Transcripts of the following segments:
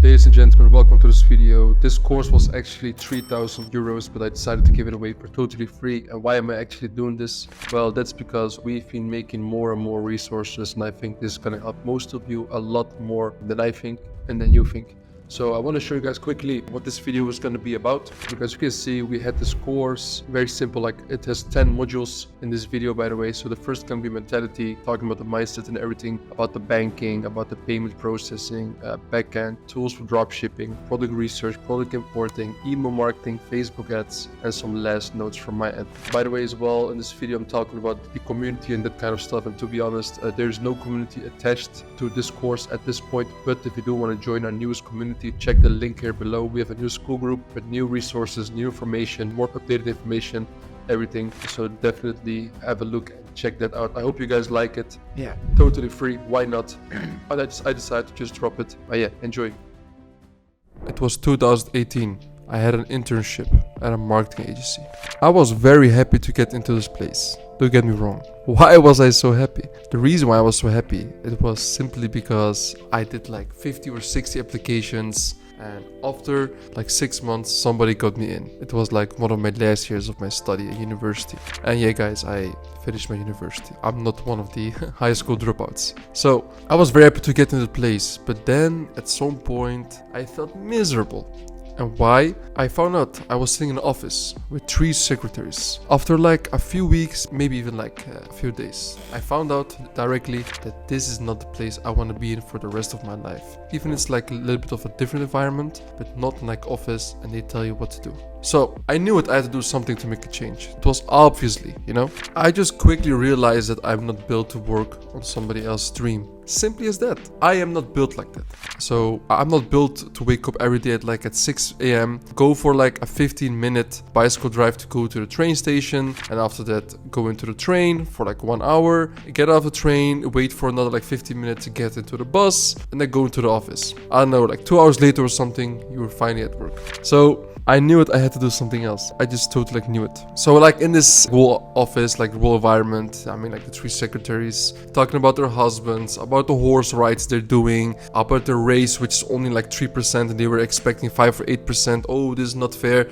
Ladies and gentlemen, welcome to this video. This course was actually 3,000 euros, but I decided to give it away for totally free. And why am I actually doing this? Well, that's because we've been making more and more resources, and I think this is going to help most of you a lot more than I think and than you think. So I want to show you guys quickly what this video is going to be about. Because you can see we had this course, very simple, like it has 10 modules in this video, by the way. So the first can be mentality, talking about the mindset and everything, about the banking, about the payment processing, backend, tools for dropshipping, product research, product importing, email marketing, Facebook ads, and some last notes from my end. By the way, as well, in this video, I'm talking about the community and that kind of stuff. And to be honest, there's no community attached to this course at this point. But if you do want to join our newest community, check the link here below. We have a new school group with new resources, new information, more updated information, everything. So definitely have a look and check that out. I hope you guys like it. Yeah, totally free. Why not? I decided to just drop it. But yeah, enjoy. It was 2018. I had an internship at a marketing agency. I was very happy to get into this place. Don't get me wrong. Why was I so happy? The reason why I was so happy, it was simply because I did like 50 or 60 applications, and after like 6 months, somebody got me in. It was like one of my last years of my study at university. And yeah, guys, I finished my university. I'm not one of the high school dropouts. So I was very happy to get into the place, but then at some point I felt miserable. And why? I found out I was sitting in an office with 3 secretaries. After like a few weeks, maybe even like a few days, I found out directly that this is not the place I want to be in for the rest of my life. Even it's like a little bit of a different environment, but not like office and they tell you what to do. So I knew it, I had to do something to make a change. It was obviously, I just quickly realized that I'm not built to work on somebody else's dream. Simply as that. I am not built like that. So I'm not built to wake up every day at 6 a.m., go for like a 15-minute bicycle drive to go to the train station, and after that go into the train for like 1 hour, get off the train, wait for another like 15 minutes to get into the bus, and then go into the office. I don't know, like 2 hours later or something, you were finally at work. So I knew it, I had to do something else. I just totally knew it. So like in this whole office, like whole environment, I mean like the 3 secretaries talking about their husbands, about the horse rides they're doing, about the race which is only like 3% and they were expecting 5 or 8%. Oh, this is not fair.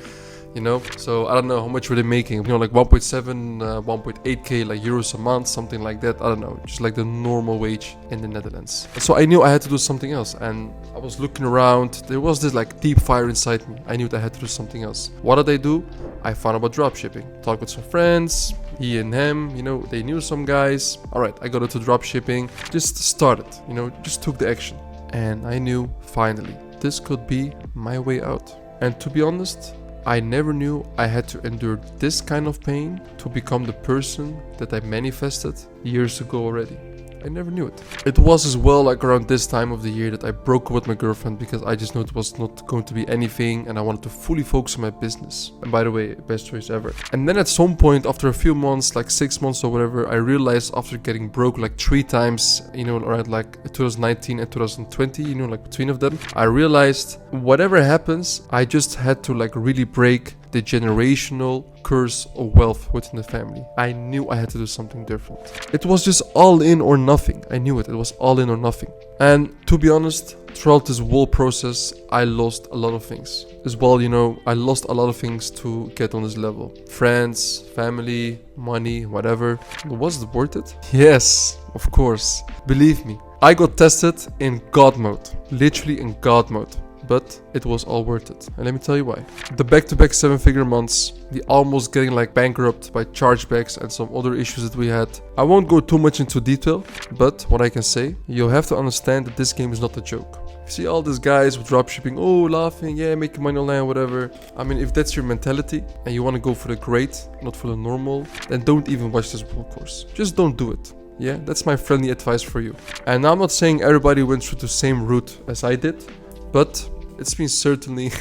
So I don't know how much were they making, like 1.7 1.8k like euros a month, something like that. I don't know, just like the normal wage in the Netherlands. So I knew I had to do something else, and I was looking around. There was this like deep fire inside me. I knew that I had to do something else. What did I do? I found about dropshipping, talked with some friends, he and him, they knew some guys. All right, I got into dropshipping, just started, just took the action, and I knew finally this could be my way out. And to be honest, I never knew I had to endure this kind of pain to become the person that I manifested years ago already. I never knew it. It was as well like around this time of the year that I broke up with my girlfriend because I just knew it was not going to be anything and I wanted to fully focus on my business. And by the way, best choice ever. And then at some point after a few months, like 6 months or whatever, I realized after getting broke like 3 times, around like 2019 and 2020, like between of them, I realized whatever happens, I just had to like really break the generational curse of wealth within the family. I knew I had to do something different. It was just all in or nothing. I knew it. It was all in or nothing. And to be honest, throughout this whole process, I lost a lot of things. As well, I lost a lot of things to get on this level. Friends, family, money, whatever. Was it worth it? Yes, of course. Believe me. I got tested in God mode. Literally in God mode. But it was all worth it. And let me tell you why. The back-to-back 7-figure months, the almost getting like bankrupt by chargebacks and some other issues that we had. I won't go too much into detail, but what I can say, you'll have to understand that this game is not a joke. You see all these guys with dropshipping, laughing, yeah, making money online, whatever. I mean, if that's your mentality and you want to go for the great, not for the normal, then don't even watch this whole course. Just don't do it. Yeah, that's my friendly advice for you. And I'm not saying everybody went through the same route as I did, but it's been certainly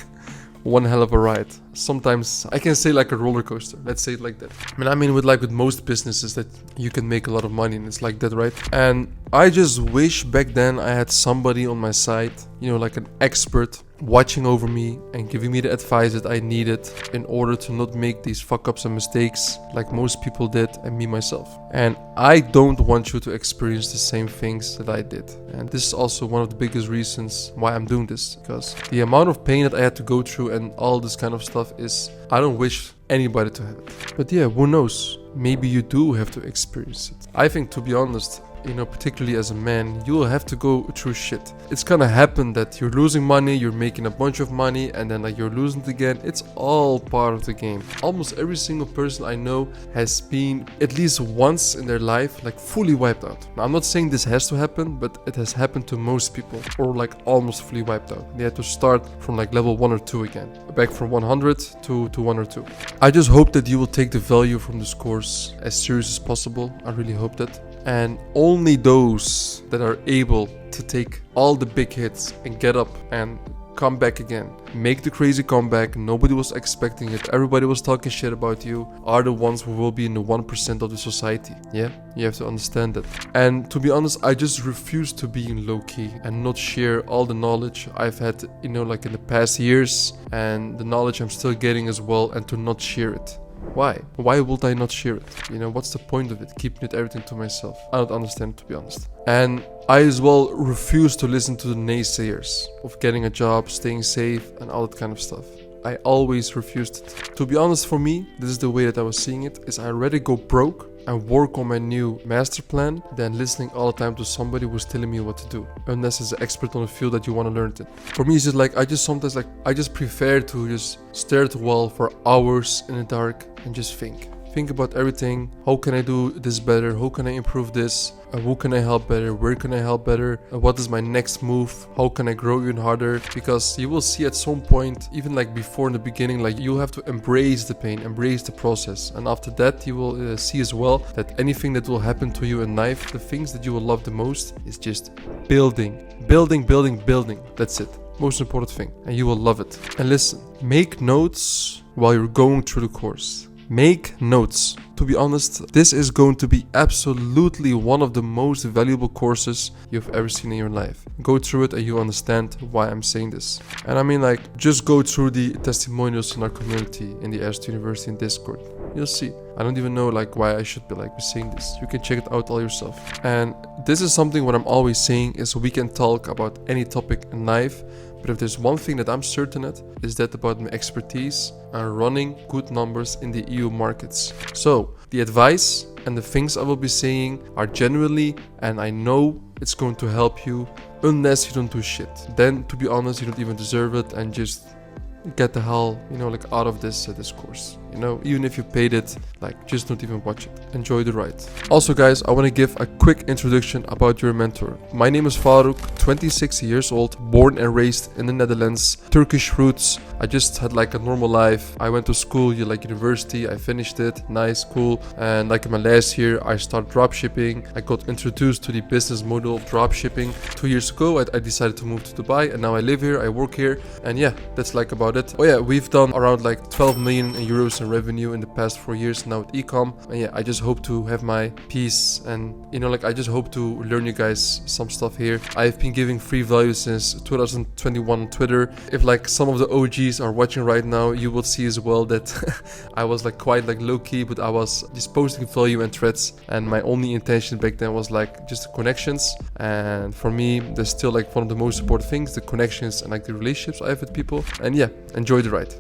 one hell of a ride. sometimes I can say like a roller coaster. Let's say it like that. I mean with most businesses that you can make a lot of money and it's like that, right? And I just wish back then I had somebody on my side, like an expert watching over me and giving me the advice that I needed in order to not make these fuck ups and mistakes like most people did and me myself. And I don't want you to experience the same things that I did. And this is also one of the biggest reasons why I'm doing this, because the amount of pain that I had to go through and all this kind of stuff is, I don't wish anybody to have it. But yeah, who knows? Maybe you do have to experience it. I think, to be honest, particularly as a man, you will have to go through shit. It's gonna happen that you're losing money, you're making a bunch of money, and then you're losing it again. It's all part of the game. Almost every single person I know has been at least once in their life fully wiped out. Now, I'm not saying this has to happen, but it has happened to most people, or almost fully wiped out. They had to start from level 1 or 2 again, back from 100 to 1 or 2. I just hope that you will take the value from this course as serious as possible. I really hope that. And only those that are able to take all the big hits and get up and come back again, make the crazy comeback, nobody was expecting it, everybody was talking shit about you, are the ones who will be in the 1% of the society. Yeah, you have to understand that. And to be honest, I just refuse to be in low key and not share all the knowledge I've had, in the past years, and the knowledge I'm still getting as well, and to not share it. Why? Why would I not share it? What's the point of it? Keeping it everything to myself. I don't understand, to be honest. And I as well refuse to listen to the naysayers of getting a job, staying safe, and all that kind of stuff. I always refused it. To be honest, for me, this is the way that I was seeing it, is I'd rather go broke and work on my new master plan than listening all the time to somebody who's telling me what to do, unless it's an expert on the field that you want to learn it. For me, it's just I just prefer to just stare at the wall for hours in the dark and just think about everything. How can I do this better? How can I improve this? Who can I help better? Where can I help better? What is my next move? How can I grow even harder? Because you will see at some point, even before in the beginning, you'll have to embrace the pain, embrace the process. And after that, you will see as well that anything that will happen to you in life, the things that you will love the most is just building. That's it. Most important thing. And you will love it. And listen, make notes while you're going through the course. Make notes. To be honest, this is going to be absolutely one of the most valuable courses you've ever seen in your life. Go through it and you understand why I'm saying this. And I mean, just go through the testimonials in our community in the Air University in Discord. You'll see. I don't even know why I should be saying this. You can check it out all yourself. And this is something what I'm always saying is we can talk about any topic in life, but if there's one thing that I'm certain at, is that about my expertise and running good numbers in the EU markets. So the advice and the things I will be saying are genuinely, and I know it's going to help you, unless you don't do shit. Then, to be honest, you don't even deserve it, and just get the hell, out of this course. Even if you paid it, just don't even watch it. Enjoy the ride. Also, guys, I want to give a quick introduction about your mentor. My name is Faruk, 26 years old, born and raised in the Netherlands, Turkish roots. I just had a normal life. I went to school, university. I finished it, nice, cool. And in my last year, I started dropshipping. I got introduced to the business model of dropshipping 2 years ago. I decided to move to Dubai, and now I live here. I work here, and yeah, that's about it. Oh yeah, we've done around 12 million euros in revenue in the past 4 years now with ecom. And yeah, I just hope to have my piece, and I just hope to learn you guys some stuff here. I've been giving free value since 2021 on Twitter. If some of the OGs are watching right now, you will see as well that I was quite low key, but I was just posting value and threads, and my only intention back then was just the connections. And for me, there's still one of the most important things, the connections and the relationships I have with people. And yeah, enjoy the ride.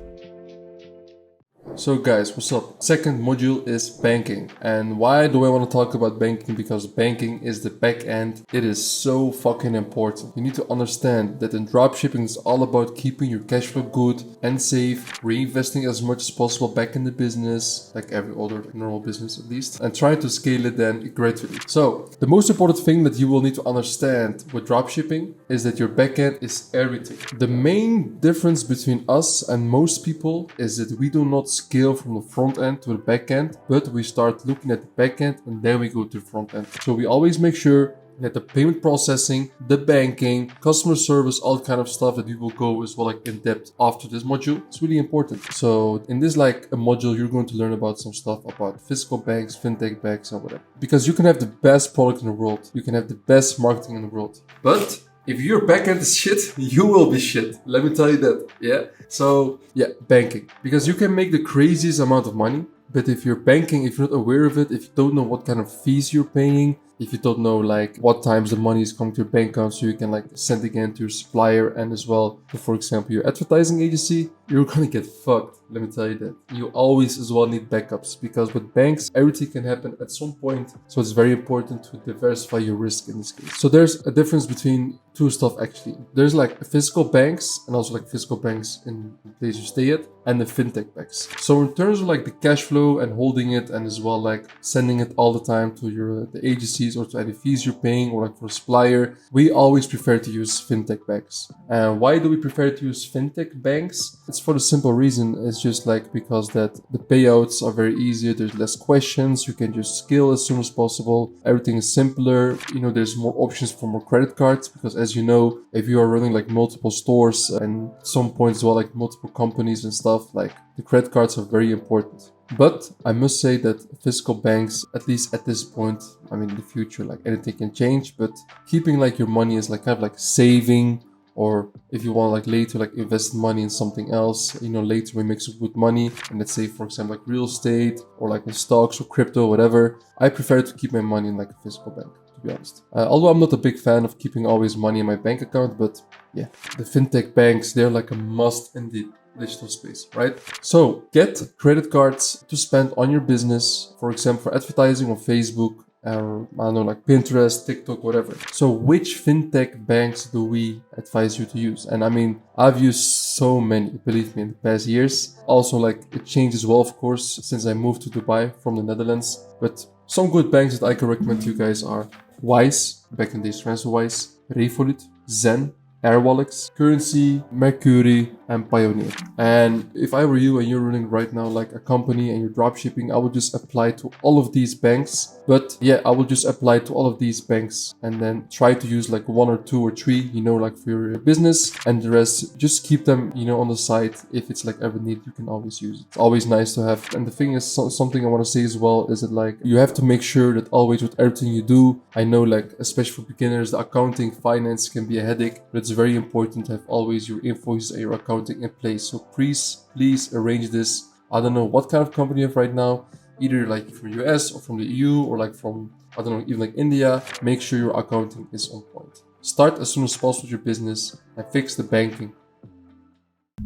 So guys, what's up? Second module is banking. And why do I want to talk about banking? Because banking is the back end. It is so fucking important. You need to understand that in dropshipping, it's all about keeping your cash flow good and safe, reinvesting as much as possible back in the business, like every other normal business at least, and trying to scale it then gradually. So the most important thing that you will need to understand with dropshipping is that your backend is everything. The main difference between us and most people is that we do not scale from the front end to the back end, but we start looking at the back end and then we go to the front end. So we always make sure Yeah, the payment processing, the banking, customer service, all kind of stuff that we will go as well like in depth after this module. It's really important. So in this like a module, you're going to learn about some stuff about physical banks, fintech banks, or whatever. Because you can have the best product in the world, you can have the best marketing in the world, but if your backend is shit, you will be shit. Let me tell you that. Yeah. So yeah, banking. Because you can make the craziest amount of money, but if you're banking, if you're not aware of it, if you don't know what kind of fees you're paying, if you don't know like what times the money is coming to your bank account so you can like send again to your supplier and as well to, for example, your advertising agency, you're gonna get fucked. Let me tell you that. You always as well need backups because with banks, everything can happen at some point. So it's very important to diversify your risk in this case. So there's a difference between two stuff actually. There's like physical banks and also like physical banks in the place you stay at and the fintech banks. So in terms of like the cash flow and holding it and as well like sending it all the time to the agencies or to any fees you're paying or like for a supplier, we always prefer to use fintech banks. And why do we prefer to use fintech banks? It's for the simple reason, it's just like because that the payouts are very easy, there's less questions, you can just scale as soon as possible, everything is simpler, you know, there's more options for more credit cards because as you know, if you are running like multiple stores and at some point as well like multiple companies and stuff, like the credit cards are very important. But I must say that physical banks, at least at this point, I mean in the future, like anything can change, but keeping like your money is like kind of like saving, or if you want like later like invest money in something else, you know, later we make some good money, and let's say for example like real estate or like in stocks or crypto, whatever, I prefer to keep my money in like a physical bank, to be honest. Although I'm not a big fan of keeping always money in my bank account, but yeah, the fintech banks, they're like a must in the digital space, right? So get credit cards to spend on your business, for example, for advertising on Facebook, or I don't know, like Pinterest, TikTok, whatever. So which fintech banks do we advise you to use? And I mean, I've used so many, believe me, in the past years. Also, like it changed as well, of course, since I moved to Dubai from the Netherlands. But some good banks that I can recommend to you guys are Wise, back in days TransferWise, Revolut, Zen, Airwallex, Currency, Mercury, and Pioneer. And if I were you and you're running right now like a company and you're dropshipping, I would just apply to all of these banks. But yeah, I will just apply to all of these banks and then try to use like one or two or three, you know, like for your business, and the rest just keep them, you know, on the side. If it's like ever needed, you can always use it. It's always nice to have. And the thing is, something I want to say as well is that like you have to make sure that always with everything you do, I know like especially for beginners, the accounting, finance can be a headache, but it's very important to have always your invoices and your accounting in place. So please arrange this. I don't know what kind of company you have right now, either like from US or from the EU or like from, I don't know, even like India. Make sure your accounting is on point. Start as soon as possible with your business and fix the banking.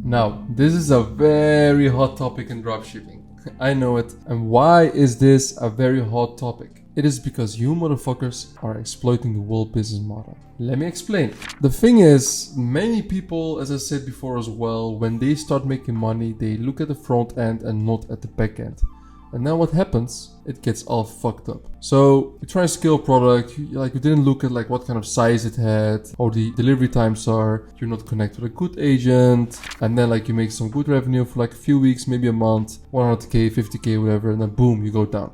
Now, this is a very hot topic in dropshipping. I know it. And why is this a very hot topic? It is because you motherfuckers are exploiting the world business model. Let me explain. The thing is, many people, as I said before as well, when they start making money, they look at the front end and not at the back end. And now what happens? It gets all fucked up. So you try to scale a product, you didn't look at like what kind of size it had, how the delivery times are, you're not connected with a good agent, and then like you make some good revenue for like a few weeks, maybe a month, 100k, 50k, whatever, and then boom, you go down.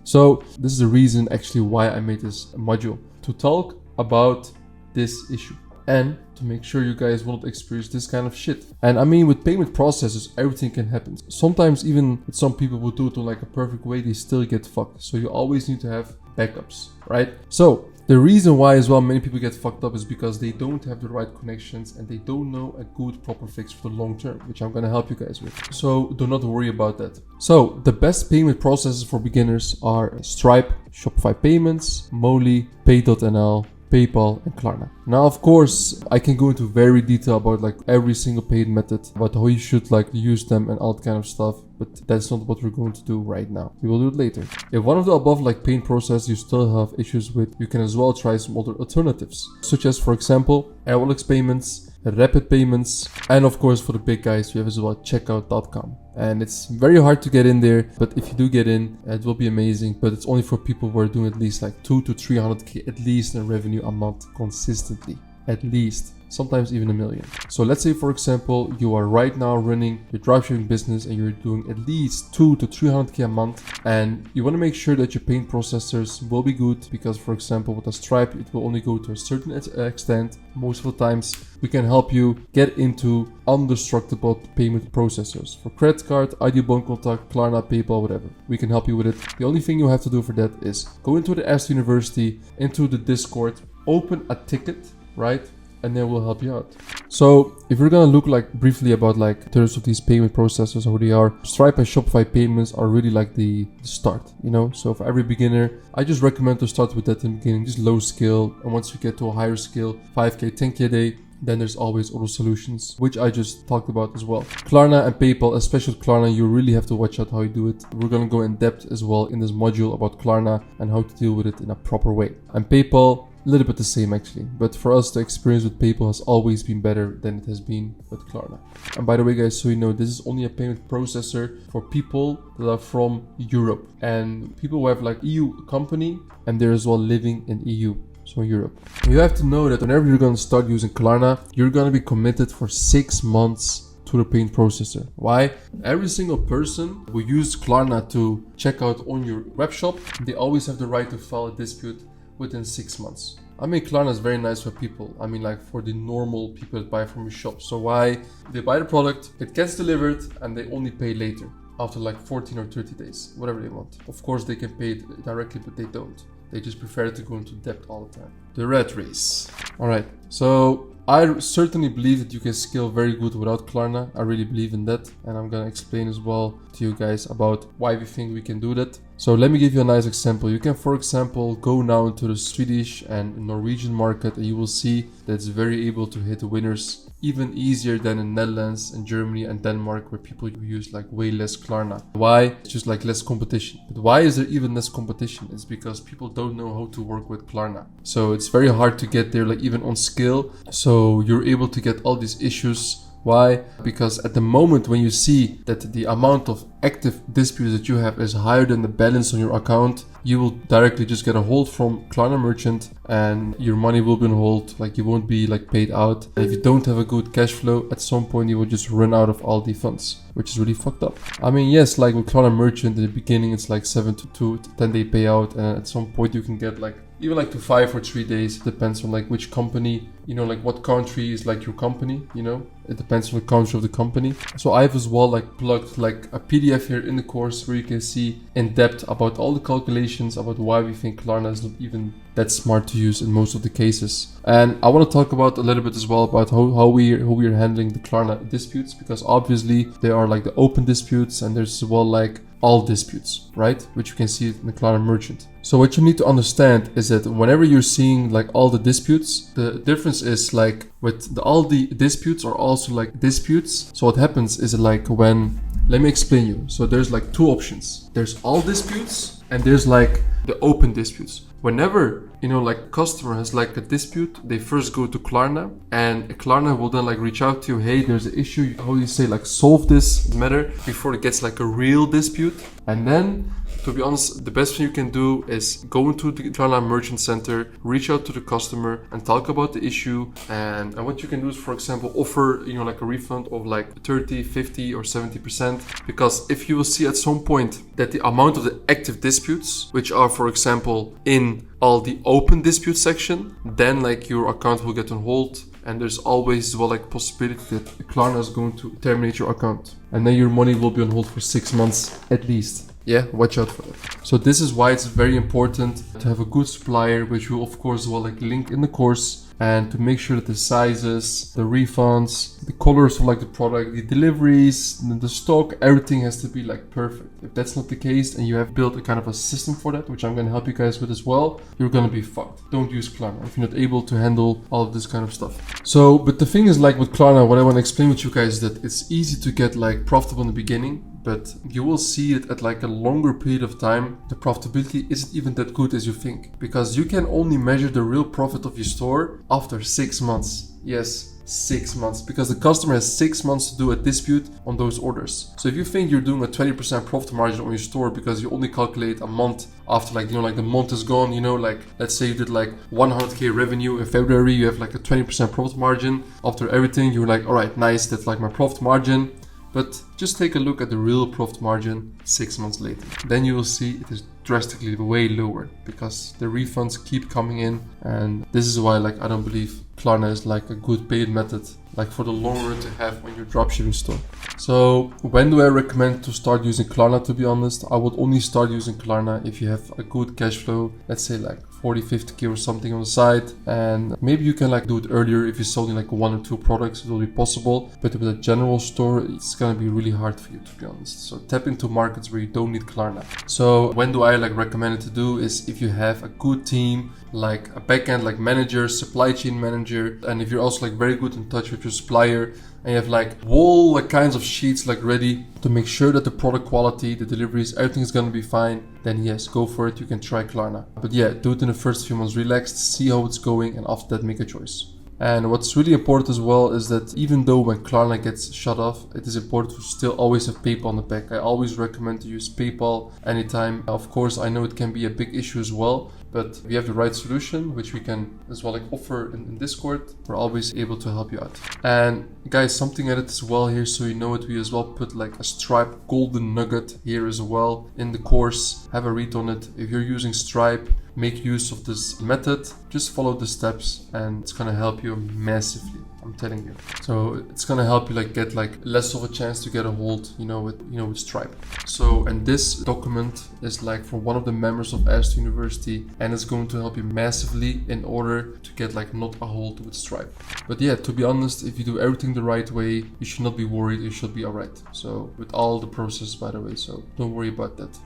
So this is the reason actually why I made this module, to talk about this issue and to make sure you guys won't experience this kind of shit. And I mean, with payment processes, everything can happen. Sometimes even with some people who do it in like a perfect way, they still get fucked. So you always need to have backups, right? So the reason why as well many people get fucked up is because they don't have the right connections and they don't know a good proper fix for the long term, which I'm gonna help you guys with. So do not worry about that. So the best payment processes for beginners are Stripe, Shopify Payments, Molly, Pay.nl, PayPal, and Klarna. Now, of course, I can go into very detail about like every single payment method, about how you should like use them and all that kind of stuff, but that's not what we're going to do right now. We will do it later. If one of the above like payment process you still have issues with, you can as well try some other alternatives, such as, for example, Airwallex payments, Rapid payments, and of course for the big guys we have as well checkout.com. And it's very hard to get in there, but if you do get in, it will be amazing. But it's only for people who are doing at least like 200 to 300k at least in revenue a month consistently, at least. sometimes even 1 million. So let's say, for example, you are right now running your dropshipping business and you're doing at least 200 to 300k a month, and you want to make sure that your payment processors will be good, because for example with a Stripe it will only go to a certain extent. Most of the times we can help you get into indestructible payment processors for credit card, ID Bank Contact, Klarna, PayPal, whatever. We can help you with it. The only thing you have to do for that is go into the Ask University, into the Discord, open a ticket, right? And then we'll help you out. So if we're gonna look like briefly about like in terms of these payment processors, how they are, Stripe and Shopify payments are really like the start, you know. So for every beginner, I just recommend to start with that in the beginning, just low skill. And once you get to a higher skill, 5k, 10k a day, then there's always other solutions, which I just talked about as well. Klarna and PayPal, especially with Klarna, you really have to watch out how you do it. We're gonna go in depth as well in this module about Klarna and how to deal with it in a proper way. And PayPal, a little bit the same actually, but for us the experience with PayPal has always been better than it has been with Klarna. And by the way guys, so you know, this is only a payment processor for people that are from Europe and people who have like EU company and they're as well living in EU. So Europe. You have to know that whenever you're going to start using Klarna, you're going to be committed for 6 months to the payment processor. Why? Every single person who uses Klarna to check out on your web shop, they always have the right to file a dispute within 6 months. I mean, Klarna is very nice for people. I mean, like for the normal people that buy from your shop. So why? They buy the product, it gets delivered, and they only pay later, after like 14 or 30 days, whatever they want. Of course, they can pay it directly, but they don't. They just prefer to go into debt all the time. The rat race. All right, so I certainly believe that you can scale very good without Klarna. I really believe in that, and I'm gonna explain as well to you guys about why we think we can do that. So let me give you a nice example. You can, for example, go now into the Swedish and Norwegian market, and you will see that it's very able to hit the winners even easier than in Netherlands and Germany and Denmark, where people use like way less Klarna. Why? It's just like less competition. But why is there even less competition? It's because people don't know how to work with Klarna. So it's very hard to get there, like even on scale. So you're able to get all these issues. Why? Because at the moment when you see that the amount of active disputes that you have is higher than the balance on your account, you will directly just get a hold from Klarna merchant and your money will be on hold, like you won't be like paid out. And if you don't have a good cash flow, at some point you will just run out of all the funds, which is really fucked up. I mean, yes, like with Klarna merchant in the beginning, it's like 7 to 10 day payout, and at some point you can get like even like to 5 or 3 days. It depends on like which company, you know, like what country is like your company, you know, it depends on the country of the company. So I've as well like plugged like a PDF here in the course where you can see in depth about all the calculations about why we think Klarna is not even that smart to use in most of the cases. And I want to talk about a little bit as well about how we are handling the Klarna disputes, because obviously there are like the open disputes and there's as well like all disputes, right? Which you can see in the Klarna merchant. So what you need to understand is that whenever you're seeing like all the disputes, the difference is like with all the disputes are also like disputes. So what happens is like when, let me explain you. So there's like two options. There's all disputes and there's like the open disputes. Whenever, you know, like customer has like a dispute, they first go to Klarna and Klarna will then like reach out to you. Hey, there's an issue. How do you say, like solve this matter before it gets like a real dispute. And then, to be honest, the best thing you can do is go into the Klarna Merchant Center, reach out to the customer and talk about the issue. And what you can do is, for example, offer, you know, like a refund of like 30, 50 or 70%. Because if you will see at some point that the amount of the active disputes, which are, for example, in all the open dispute section, then like your account will get on hold. And there's always as well like possibility that Klarna is going to terminate your account. And then your money will be on hold for 6 months at least. Yeah, watch out for that. So this is why it's very important to have a good supplier, which will of course will like link in the course, and to make sure that the sizes, the refunds, the colors of like the product, the deliveries, the stock, everything has to be like perfect. If that's not the case and you have built a kind of a system for that, which I'm going to help you guys with as well, you're going to be fucked. Don't use Klarna if you're not able to handle all of this kind of stuff. So, but the thing is like with Klarna, what I want to explain with you guys is that it's easy to get like profitable in the beginning, but you will see it at like a longer period of time. The profitability isn't even that good as you think, because you can only measure the real profit of your store after 6 months. Yes, 6 months, because the customer has 6 months to do a dispute on those orders. So if you think you're doing a 20% profit margin on your store because you only calculate a month after like, like the month is gone, like let's say you did like 100k revenue in February, you have like a 20% profit margin. After everything, you're like, all right, nice, that's like my profit margin. But just take a look at the real profit margin 6 months later. Then you will see it is drastically way lower because the refunds keep coming in. And this is why like I don't believe Klarna is like a good paid method like for the long run to have on your dropshipping store. So when do I recommend to start using Klarna? To be honest, I would only start using Klarna if you have a good cash flow, let's say like 40-50k or something on the side, and maybe you can like do it earlier if you're selling like 1 or 2 products. It will be possible, but with a general store it's gonna be really hard for you, to be honest. So tap into markets where you don't need Klarna. So when do I like recommend it to do is if you have a good team, like a backend like manager, supply chain manager, and if you're also like very good in touch with your supplier and you have like all like kinds of sheets like ready to make sure that the product quality, the deliveries, everything is gonna be fine, then yes, go for it. You can try Klarna. But yeah, do it in the first few months relaxed, see how it's going, and after that make a choice. And what's really important as well is that even though when Klarna gets shut off, it is important to still always have PayPal on the back. I always recommend to use PayPal anytime. Of course, I know it can be a big issue as well, but if you have the right solution, which we can as well like offer in Discord, we're always able to help you out. And guys, something added as well here, so you know it, we as well put like a Stripe golden nugget here as well in the course. Have a read on it. If you're using Stripe, make use of this method, just follow the steps and it's gonna help you massively, I'm telling you. So it's gonna help you like get like less of a chance to get a hold, with Stripe. So, and this document is like from one of the members of Aston University, and it's going to help you massively in order to get like not a hold with Stripe. But yeah, to be honest, if you do everything the right way, you should not be worried, you should be alright. So with all the process, by the way, so don't worry about that.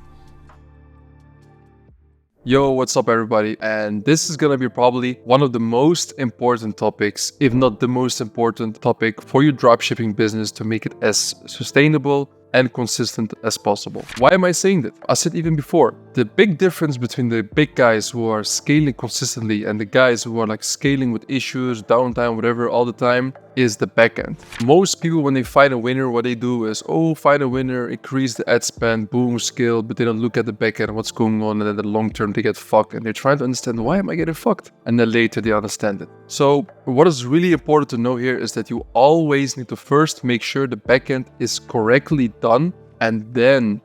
Yo, what's up everybody? And this is gonna be probably one of the most important topics, if not the most important topic for your dropshipping business to make it as sustainable and consistent as possible. Why am I saying that? I said even before, the big difference between the big guys who are scaling consistently and the guys who are like scaling with issues, downtime, whatever, all the time is the backend. Most people, when they find a winner, what they do is, find a winner, increase the ad spend, boom, scale, but they don't look at the backend, what's going on, and then the long term they get fucked and they're trying to understand, why am I getting fucked? And then later they understand it. So what is really important to know here is that you always need to first make sure the backend is correctly done and then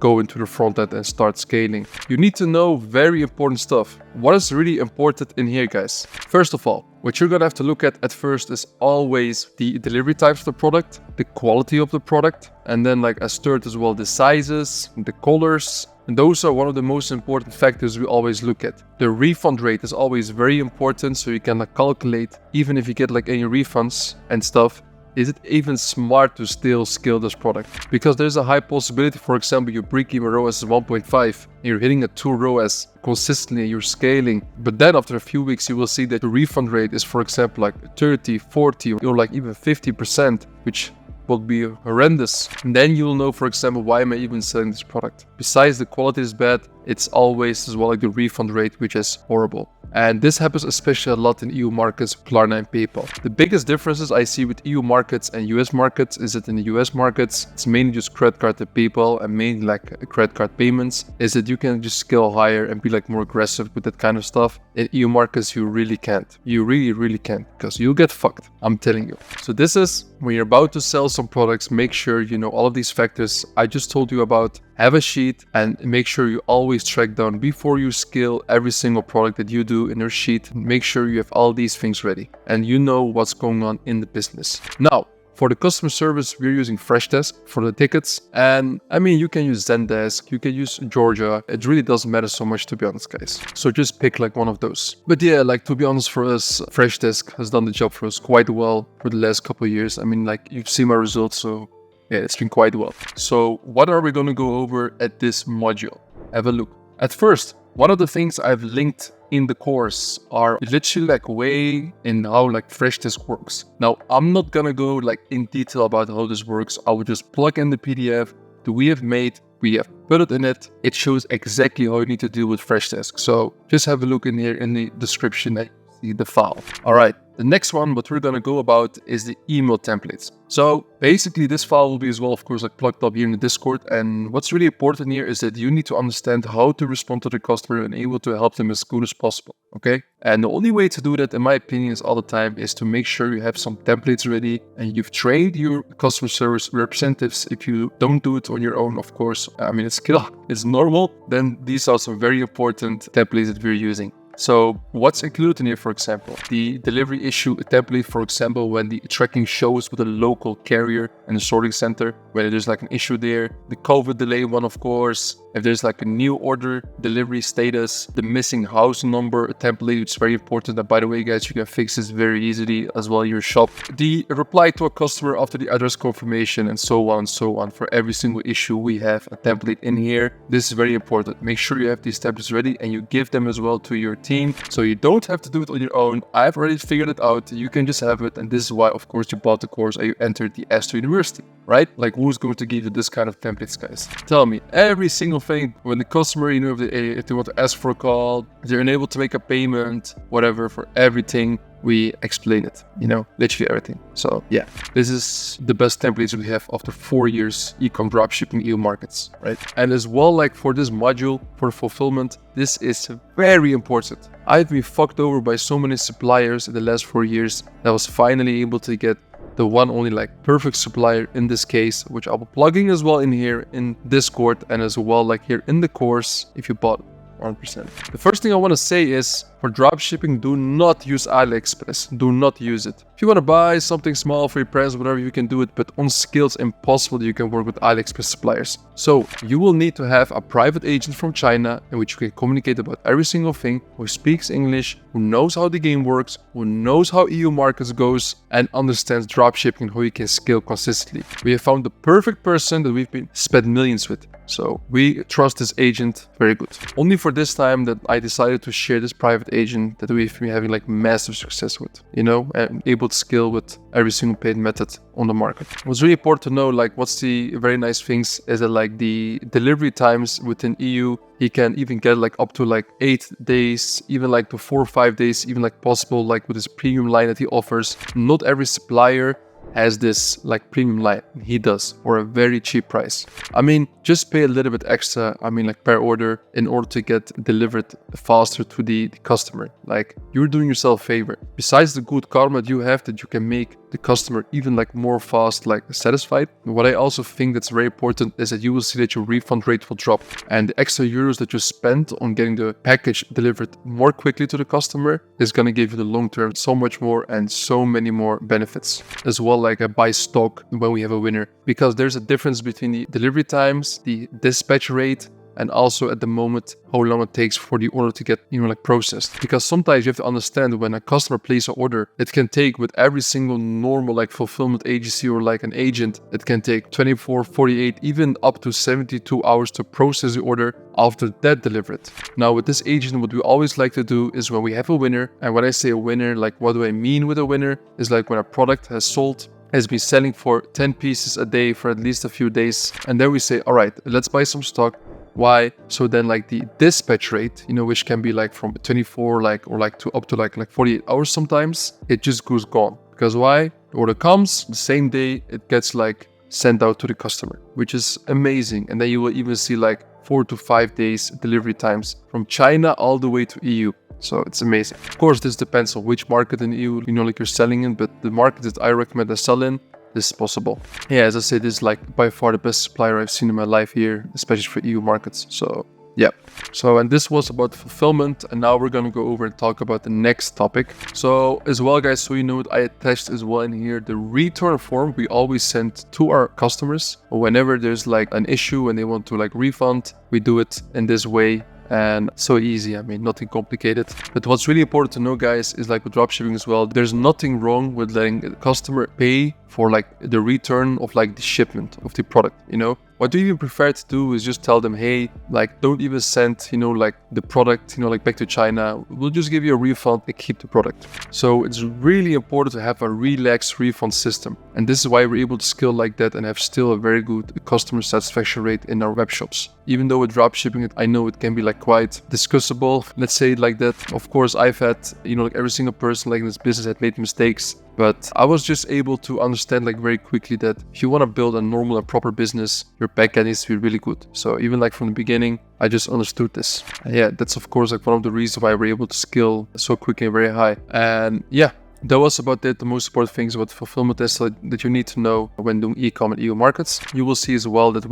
go into the front end and start scaling. You need to know very important stuff. What is really important in here, guys? First of all, what you're gonna have to look at first is always the delivery types of the product, the quality of the product, and then like as third as well, the sizes, the colors. And those are one of the most important factors we always look at. The refund rate is always very important, so you can calculate, even if you get like any refunds and stuff, is it even smart to still scale this product? Because there's a high possibility, for example, your break-even ROAS is 1.5 and you're hitting a 2 ROAS consistently, you're scaling. But then after a few weeks, you will see that the refund rate is, for example, like 30, 40, or like even 50%, which will be horrendous. And then you'll know, for example, why am I even selling this product? Besides the quality is bad, it's always as well like the refund rate, which is horrible. And this happens especially a lot in EU markets, Klarna and PayPal. The biggest differences I see with EU markets and US markets is that in the US markets, it's mainly just credit card to PayPal and mainly like credit card payments, is that you can just scale higher and be like more aggressive with that kind of stuff. In EU markets, you really can't. You really can't, because you'll get fucked, I'm telling you. So this is when you're about to sell some products, make sure you know all of these factors I just told you about. Have a sheet and make sure you always track down before you scale every single product that you do in your sheet. Make sure you have all these things ready and you know what's going on in the business. Now, for the customer service, we're using Freshdesk for the tickets. And I mean, you can use Zendesk, you can use Georgia. It really doesn't matter so much, to be honest, guys. So just pick like one of those. But yeah, like to be honest, for us, Freshdesk has done the job for us quite well for the last couple of years. I mean, like you've seen my results, so yeah, it's been quite well. So what are we going to go over at this module? Have a look. At first, one of the things I've linked in the course are literally like way in how like Freshdesk works. Now, I'm not going to go like in detail about how this works. I will just plug in the PDF that we have made. We have put it in it. It shows exactly how you need to deal with Freshdesk. So just have a look in here in the description. the file. All right. The next one, what we're going to go about is the email templates. So basically this file will be as well, of course, like plugged up here in the Discord. And what's really important here is that you need to understand how to respond to the customer and able to help them as good as possible. Okay. And the only way to do that, in my opinion, is all the time is to make sure you have some templates ready and you've trained your customer service representatives. If you don't do it on your own, of course, I mean, it's normal. Then these are some very important templates that we're using. So what's included in here, for example, the delivery issue template, for example, when the tracking shows with a local carrier and a sorting center, whether there's like an issue there, the COVID delay one, of course, if there's like a new order delivery status, the missing house number template, it's very important. And by the way, guys, you can fix this very easily as well in your shop. The reply to a customer after the address confirmation and so on and so on. For every single issue, we have a template in here. This is very important. Make sure you have these templates ready and you give them as well to your team, so you don't have to do it on your own. I've already figured it out. You can just have it, and this is why, of course, you bought the course and you entered the S2 University, right? Like, who's going to give you this kind of templates, guys? Tell me. Every single thing, when the customer, you know, if they want to ask for a call, if they're unable to make a payment, whatever, for everything, we explain it, you know, literally everything. So yeah, this is the best templates we have after 4 years e-com dropshipping EU markets, right? And as well, like for this module, for fulfillment, this is very important. I've been fucked over by so many suppliers in the last 4 years that I was finally able to get the one only like perfect supplier in this case, which I'll be plugging as well in here in Discord and as well like here in the course if you bought 100%. The first thing I want to say is, for dropshipping, do not use AliExpress. Do not use it. If you want to buy something small for your friends, whatever, you can do it, but on skills, impossible that you can work with AliExpress suppliers. So you will need to have a private agent from China in which you can communicate about every single thing, who speaks English, who knows how the game works, who knows how EU markets goes, and understands dropshipping and how you can scale consistently. We have found the perfect person that we've been spent millions with. So we trust this agent very good. Only for this time that I decided to share this private agent that we've been having like massive success with, you know, and able to scale with every single paid method on the market. It was really important to know, like, what's the very nice things is that like the delivery times within EU, he can even get like up to like 8 days, even like to 4 or 5 days, even like possible, like with his premium line that he offers. Not every supplier has this like premium line. He does, for a very cheap price. I mean, just pay a little bit extra, I mean like per order, in order to get delivered faster to the customer. Like, you're doing yourself a favor. Besides the good karma that you have, that you can make the customer even like more fast, like satisfied. What I also think that's very important is that you will see that your refund rate will drop, and the extra euros that you spent on getting the package delivered more quickly to the customer is going to give you the long term so much more and so many more benefits. As well, like a buy stock when we have a winner, because there's a difference between the delivery times, the dispatch rate, and also at the moment how long it takes for the order to get, you know, like processed. Because sometimes you have to understand, when a customer places an order, it can take, with every single normal like fulfillment agency or like an agent, it can take 24, 48, even up to 72 hours to process the order after that delivered. Now with this agent, what we always like to do is, when we have a winner, and when I say a winner, like what do I mean with a winner, is like when a product has been selling for 10 pieces a day for at least a few days, and then we say, all right, let's buy some stock. Why? So then like the dispatch rate, you know, which can be like from 24 like or like to up to like 48 hours sometimes, it just goes gone. Because why? The order comes the same day, it gets like sent out to the customer, which is amazing. And then you will even see like 4 to 5 days delivery times from China all the way to EU. So it's amazing. Of course, this depends on which market in EU, you know, like you're selling in, but the market that I recommend to sell in, this is possible. Yeah, as I said, this is like by far the best supplier I've seen in my life here, especially for EU markets. So yeah. So, and this was about fulfillment, and now we're gonna go over and talk about the next topic. So as well, guys, so you know what, I attached as well in here the return form we always send to our customers whenever there's like an issue and they want to like refund. We do it in this way. And so easy, I mean, nothing complicated. But what's really important to know, guys, is like with dropshipping as well, there's nothing wrong with letting the customer pay for like the return of like the shipment of the product, you know? What we even prefer to do is just tell them, hey, like don't even send, like the product, like back to China. We'll just give you a refund and keep the product. So it's really important to have a relaxed refund system. And this is why we're able to scale like that and have still a very good customer satisfaction rate in our web shops. Even though with dropshipping, I know it can be like quite discussable, let's say it like that. Of course, I've had, like every single person like in this business had made mistakes, but I was just able to understand like very quickly that if you want to build a normal and proper business, your backend needs to be really good. So even like from the beginning, I just understood this. And yeah, that's of course like one of the reasons why we're able to scale so quickly and very high. And yeah, that was about it. The most important things about fulfillment is that you need to know when doing e-com and EU markets. You will see as well that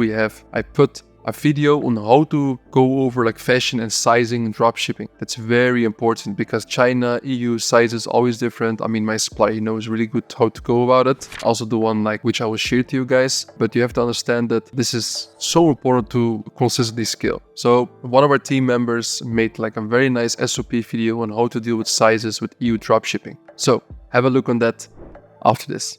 I put a video on how to go over like fashion and sizing and dropshipping. That's very important because China, EU size is always different. I mean, my supplier knows really good how to go about it. Also the one like which I will share to you guys. But you have to understand that this is so important to consistently scale. So one of our team members made like a very nice SOP video on how to deal with sizes with EU dropshipping. So have a look on that after this.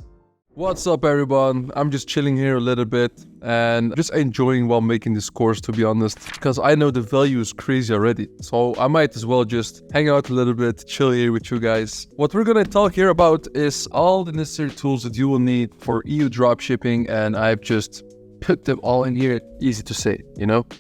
What's up everyone? I'm just chilling here a little bit and just enjoying while making this course, to be honest, because I know the value is crazy already. So I might as well just hang out a little bit, chill here with you guys. What we're gonna talk here about is all the necessary tools that you will need for EU dropshipping, and I've just put them all in here. Easy to say,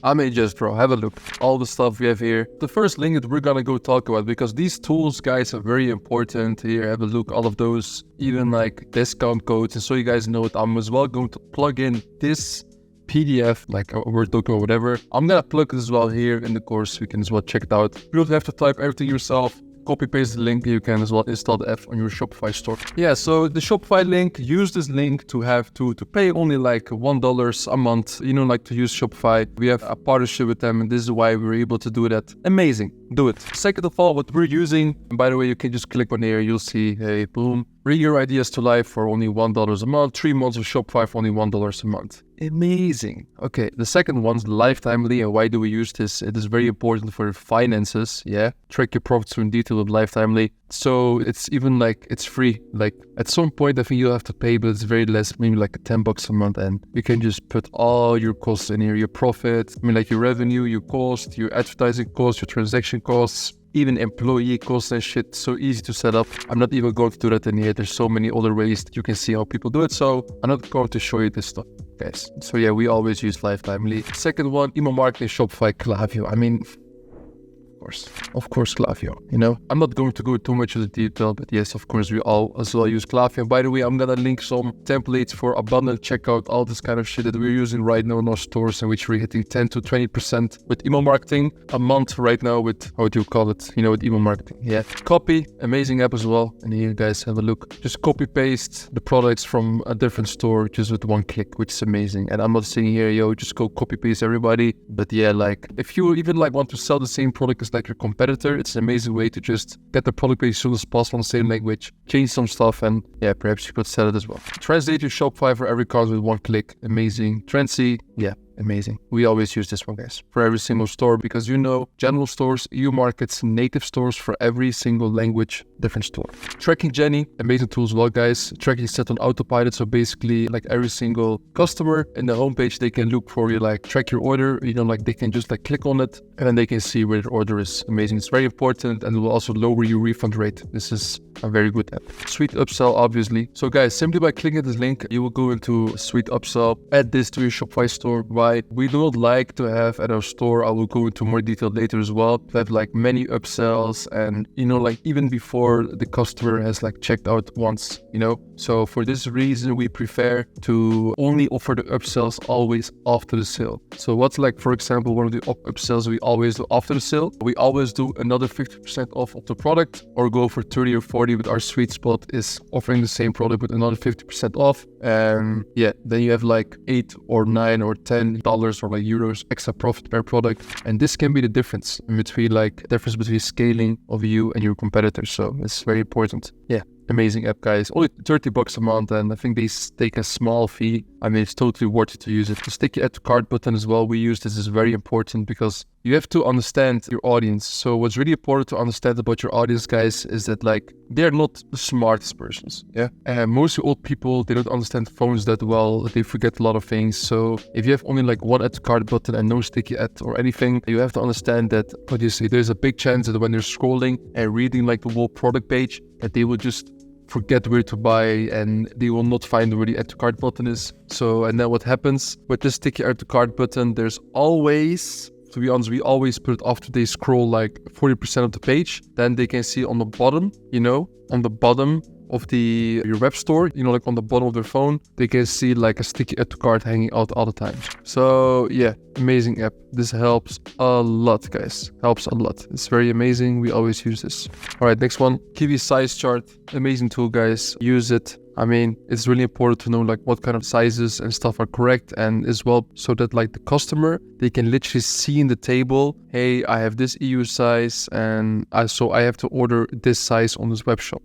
I may just draw. Have a look. All the stuff we have here. The first link that we're gonna go talk about, because these tools, guys, are very important. Here, have a look. All of those, even like discount codes. And so you guys know it, I'm as well going to plug in this PDF, like a Word document or whatever. I'm gonna plug it as well here in the course. You can as well check it out. You don't have to type everything yourself. Copy paste the link. You can as well install the app on your Shopify store. Yeah, so the Shopify link, use this link to have to pay only like $1 a month, like to use Shopify. We have a partnership with them and this is why we're able to do that. Amazing. Do it. Second of all, what we're using, and by the way, you can just click on here, you'll see, hey, boom. Bring your ideas to life for only $1 a month. 3 months of Shopify for only $1 a month. Amazing. Okay, the second one's Lifetimely. And why do we use this? It is very important for your finances. Yeah, track your profits in detail with Lifetimely. So it's even like it's free. Like at some point, I think you'll have to pay, but it's very less, maybe like $10 a month. And you can just put all your costs in here, your profit, like your revenue, your cost, your advertising costs, your transaction costs, even employee costs and shit. So easy to set up. I'm not even going to do that in here. There's so many other ways that you can see how people do it. So I'm not going to show you this stuff, guys. So yeah, we always use Lifetimely. Second one, email marketing, Shopify, Klaviyo. I mean, of course, Klaviyo, I'm not going to go too much into detail, but yes, of course, we all as well use Klaviyo. By the way, I'm gonna link some templates for abundant checkout, all this kind of shit that we're using right now in our stores, and which we're hitting 10 to 20% with email marketing a month right now with, how do you call it, with email marketing. Yeah, Copy, amazing app as well. And here, guys, have a look. Just copy paste the products from a different store just with one click, which is amazing. And I'm not saying here, yo, just go copy paste everybody, but yeah, like if you even like want to sell the same product as like your competitor, it's an amazing way to just get the product as soon as possible in the same language, change some stuff, and yeah, perhaps you could sell it as well. Translate your Shopify for every card with one click. Amazing. Trendsy, yeah, amazing. We always use this one, guys, for every single store, because general stores, EU markets, native stores for every single language, different store. Tracking Jenny, amazing tool as well, guys. Tracking set on autopilot, so basically like every single customer in the homepage, they can look for you, like track your order, like they can just like click on it and then they can see where their order is. Amazing. It's very important and it will also lower your refund rate. This is a very good app. Sweet upsell, obviously. So guys, simply by clicking this link, you will go into Sweet Upsell, add this to your Shopify store. Why? We do not like to have at our store, I will go into more detail later as well, to have like many upsells and, like even before the customer has like checked out once, So for this reason, we prefer to only offer the upsells always after the sale. So what's like, for example, one of the upsells we always do after the sale? We always do another 50% off of the product, or go for 30 or 40, but our sweet spot is offering the same product with another 50% off. And yeah, then you have like $8 or $9 or $10 or like euros extra profit per product. And this can be the difference between scaling of you and your competitors. So it's very important. Yeah. Amazing app, guys. Only $30 a month, and I think they take a small fee. I mean, it's totally worth it to use it. Just take your add to cart button as well. We use this is very important because you have to understand your audience. So what's really important to understand about your audience, guys, is that like they're not the smartest persons. Yeah. And most old people, they don't understand phones that well. They forget a lot of things. So if you have only like one add to cart button and no sticky ad or anything, you have to understand that obviously there's a big chance that when they're scrolling and reading like the whole product page, that they will just forget where to buy and they will not find where the add to cart button is. So, and then what happens with this sticky add to cart button, there's always, to be honest, we always put it after they scroll like 40% of the page. Then they can see on the bottom, on the bottom of your web store, like on the bottom of their phone, they can see like a sticky add to cart hanging out all the time. So yeah, amazing app. This helps a lot, guys. Helps a lot. It's very amazing. We always use this. All right, next one, Kiwi size chart. Amazing tool, guys. Use it. I mean, it's really important to know like what kind of sizes and stuff are correct, and as well so that like the customer, they can literally see in the table, hey, I have this EU size and so I have to order this size on this web shop.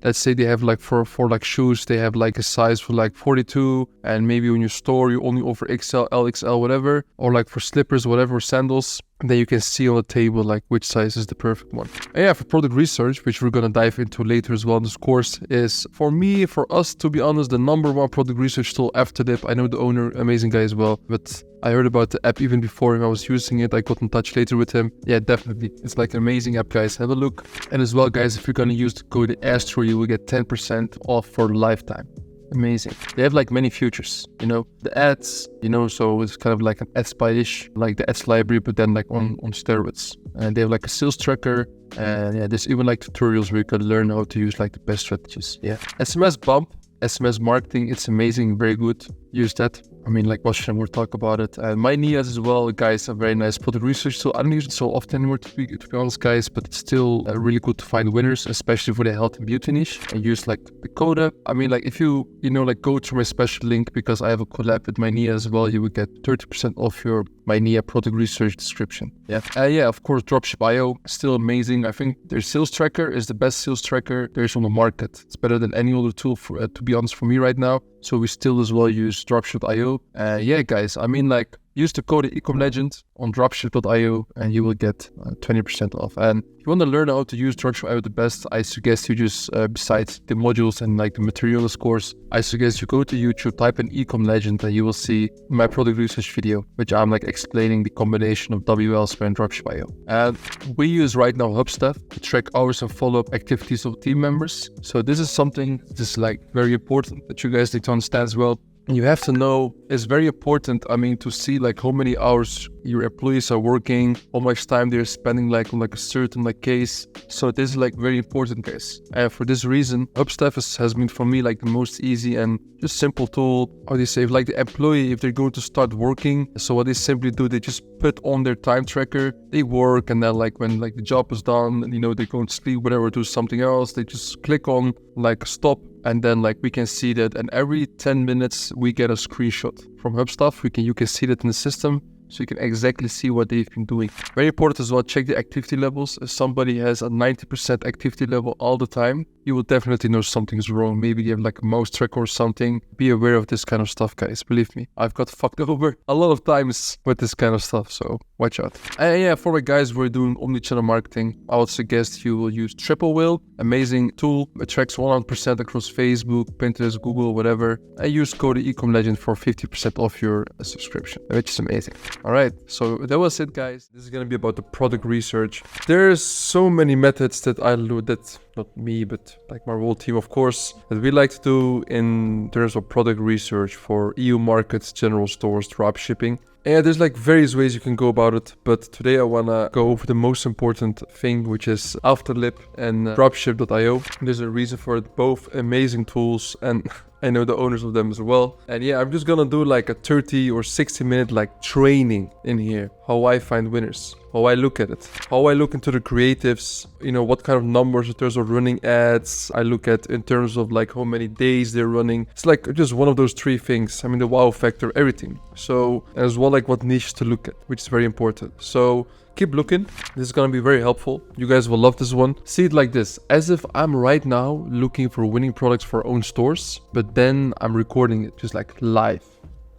Let's say they have like for like shoes, they have like a size for like 42, and maybe on your store you only offer XL, LXL, whatever, or like for slippers, whatever, sandals, then you can see on the table like which size is the perfect one. And yeah, for product research, which we're gonna dive into later as well in this course, is for us, to be honest, the number one product research tool after Dip. I know the owner, amazing guy as well, but I heard about the app even before him. I was using it. I got in touch later with him. Yeah, definitely. It's like an amazing app, guys. Have a look. And as well, guys, if you're going to use the code ASTRO, you will get 10% off for lifetime. Amazing. They have like many features, the ads, so it's kind of like an ad spy-ish, like the ads library, but then like on steroids. And they have like a sales tracker. And yeah, there's even like tutorials where you can learn how to use like the best strategies. Yeah. SMS bump, SMS marketing. It's amazing. Very good. Use that. I mean, like watch them or talk about it. And my NIAs as well, guys, a very nice product research tool. I don't use it so often anymore, to be honest, guys, but it's still really good to find winners, especially for the health and beauty niche. And use like the code. I mean, like if you, like go to my special link, because I have a collab with my NIA as well, you will get 30% off your my NIA product research description. Yeah. Yeah, of course, Dropship.io, still amazing. I think their sales tracker is the best sales tracker there is on the market. It's better than any other tool, to be honest, for me right now. So we still as well use Dropship.io. Yeah, guys, I mean, like, use the code ecomlegend on Dropship.io and you will get 20% off. And if you want to learn how to use Dropship.io the best, I suggest you just, besides the modules and like the materials course, I suggest you go to YouTube, type in ecomlegend, and you will see my product research video, which I'm like explaining the combination of WLSphere and Dropship.io. And we use right now Hubstaff to track hours and follow-up activities of team members. So this is something that's like very important that you guys need to understand as well. You have to know, it's very important, to see like how many hours your employees are working, how much time they're spending like on like a certain like case. So this is like very important, guys. And for this reason, Hubstaff has been for me like the most easy and just simple tool. How do you say, like the employee, if they're going to start working, so what they simply do, they just put on their time tracker, they work, and then like when like the job is done, they go to sleep, whatever, do something else, they just click on like stop, and then like we can see that, and every 10 minutes we get a screenshot from Hubstaff. You can see that in the system, so you can exactly see what they've been doing. Very important as well, check the activity levels. If somebody has a 90% activity level all the time, you will definitely know something's wrong. Maybe you have like a mouse tracker or something. Be aware of this kind of stuff, guys. Believe me, I've got fucked over a lot of times with this kind of stuff, so watch out. And yeah, for the guys who are doing omnichannel marketing, I would suggest you will use Triple Whale. Amazing tool. It tracks 100% across Facebook, Pinterest, Google, whatever. And use code ecomlegend for 50% off your subscription, which is amazing. All right, so that was it, guys. This is going to be about the product research. There's so many methods that I do, that not me, but like my whole team, of course, that we like to do in terms of product research for EU markets, general stores, dropshipping. And there's like various ways you can go about it, but today I wanna go over the most important thing, which is Afterlip and Dropship.io. There's a reason for it, both amazing tools, and I know the owners of them as well. And yeah, I'm just gonna do like a 30 or 60 minute like training in here, how I find winners, how I look at it, how I look into the creatives, what kind of numbers in terms of running ads I look at, in terms of like how many days they're running. It's like just one of those three things. The wow factor, everything. So, and as well, like what niche to look at, which is very important. So keep looking. This is going to be very helpful. You guys will love this one. See it like this, as if I'm right now looking for winning products for our own stores, but then I'm recording it just like live.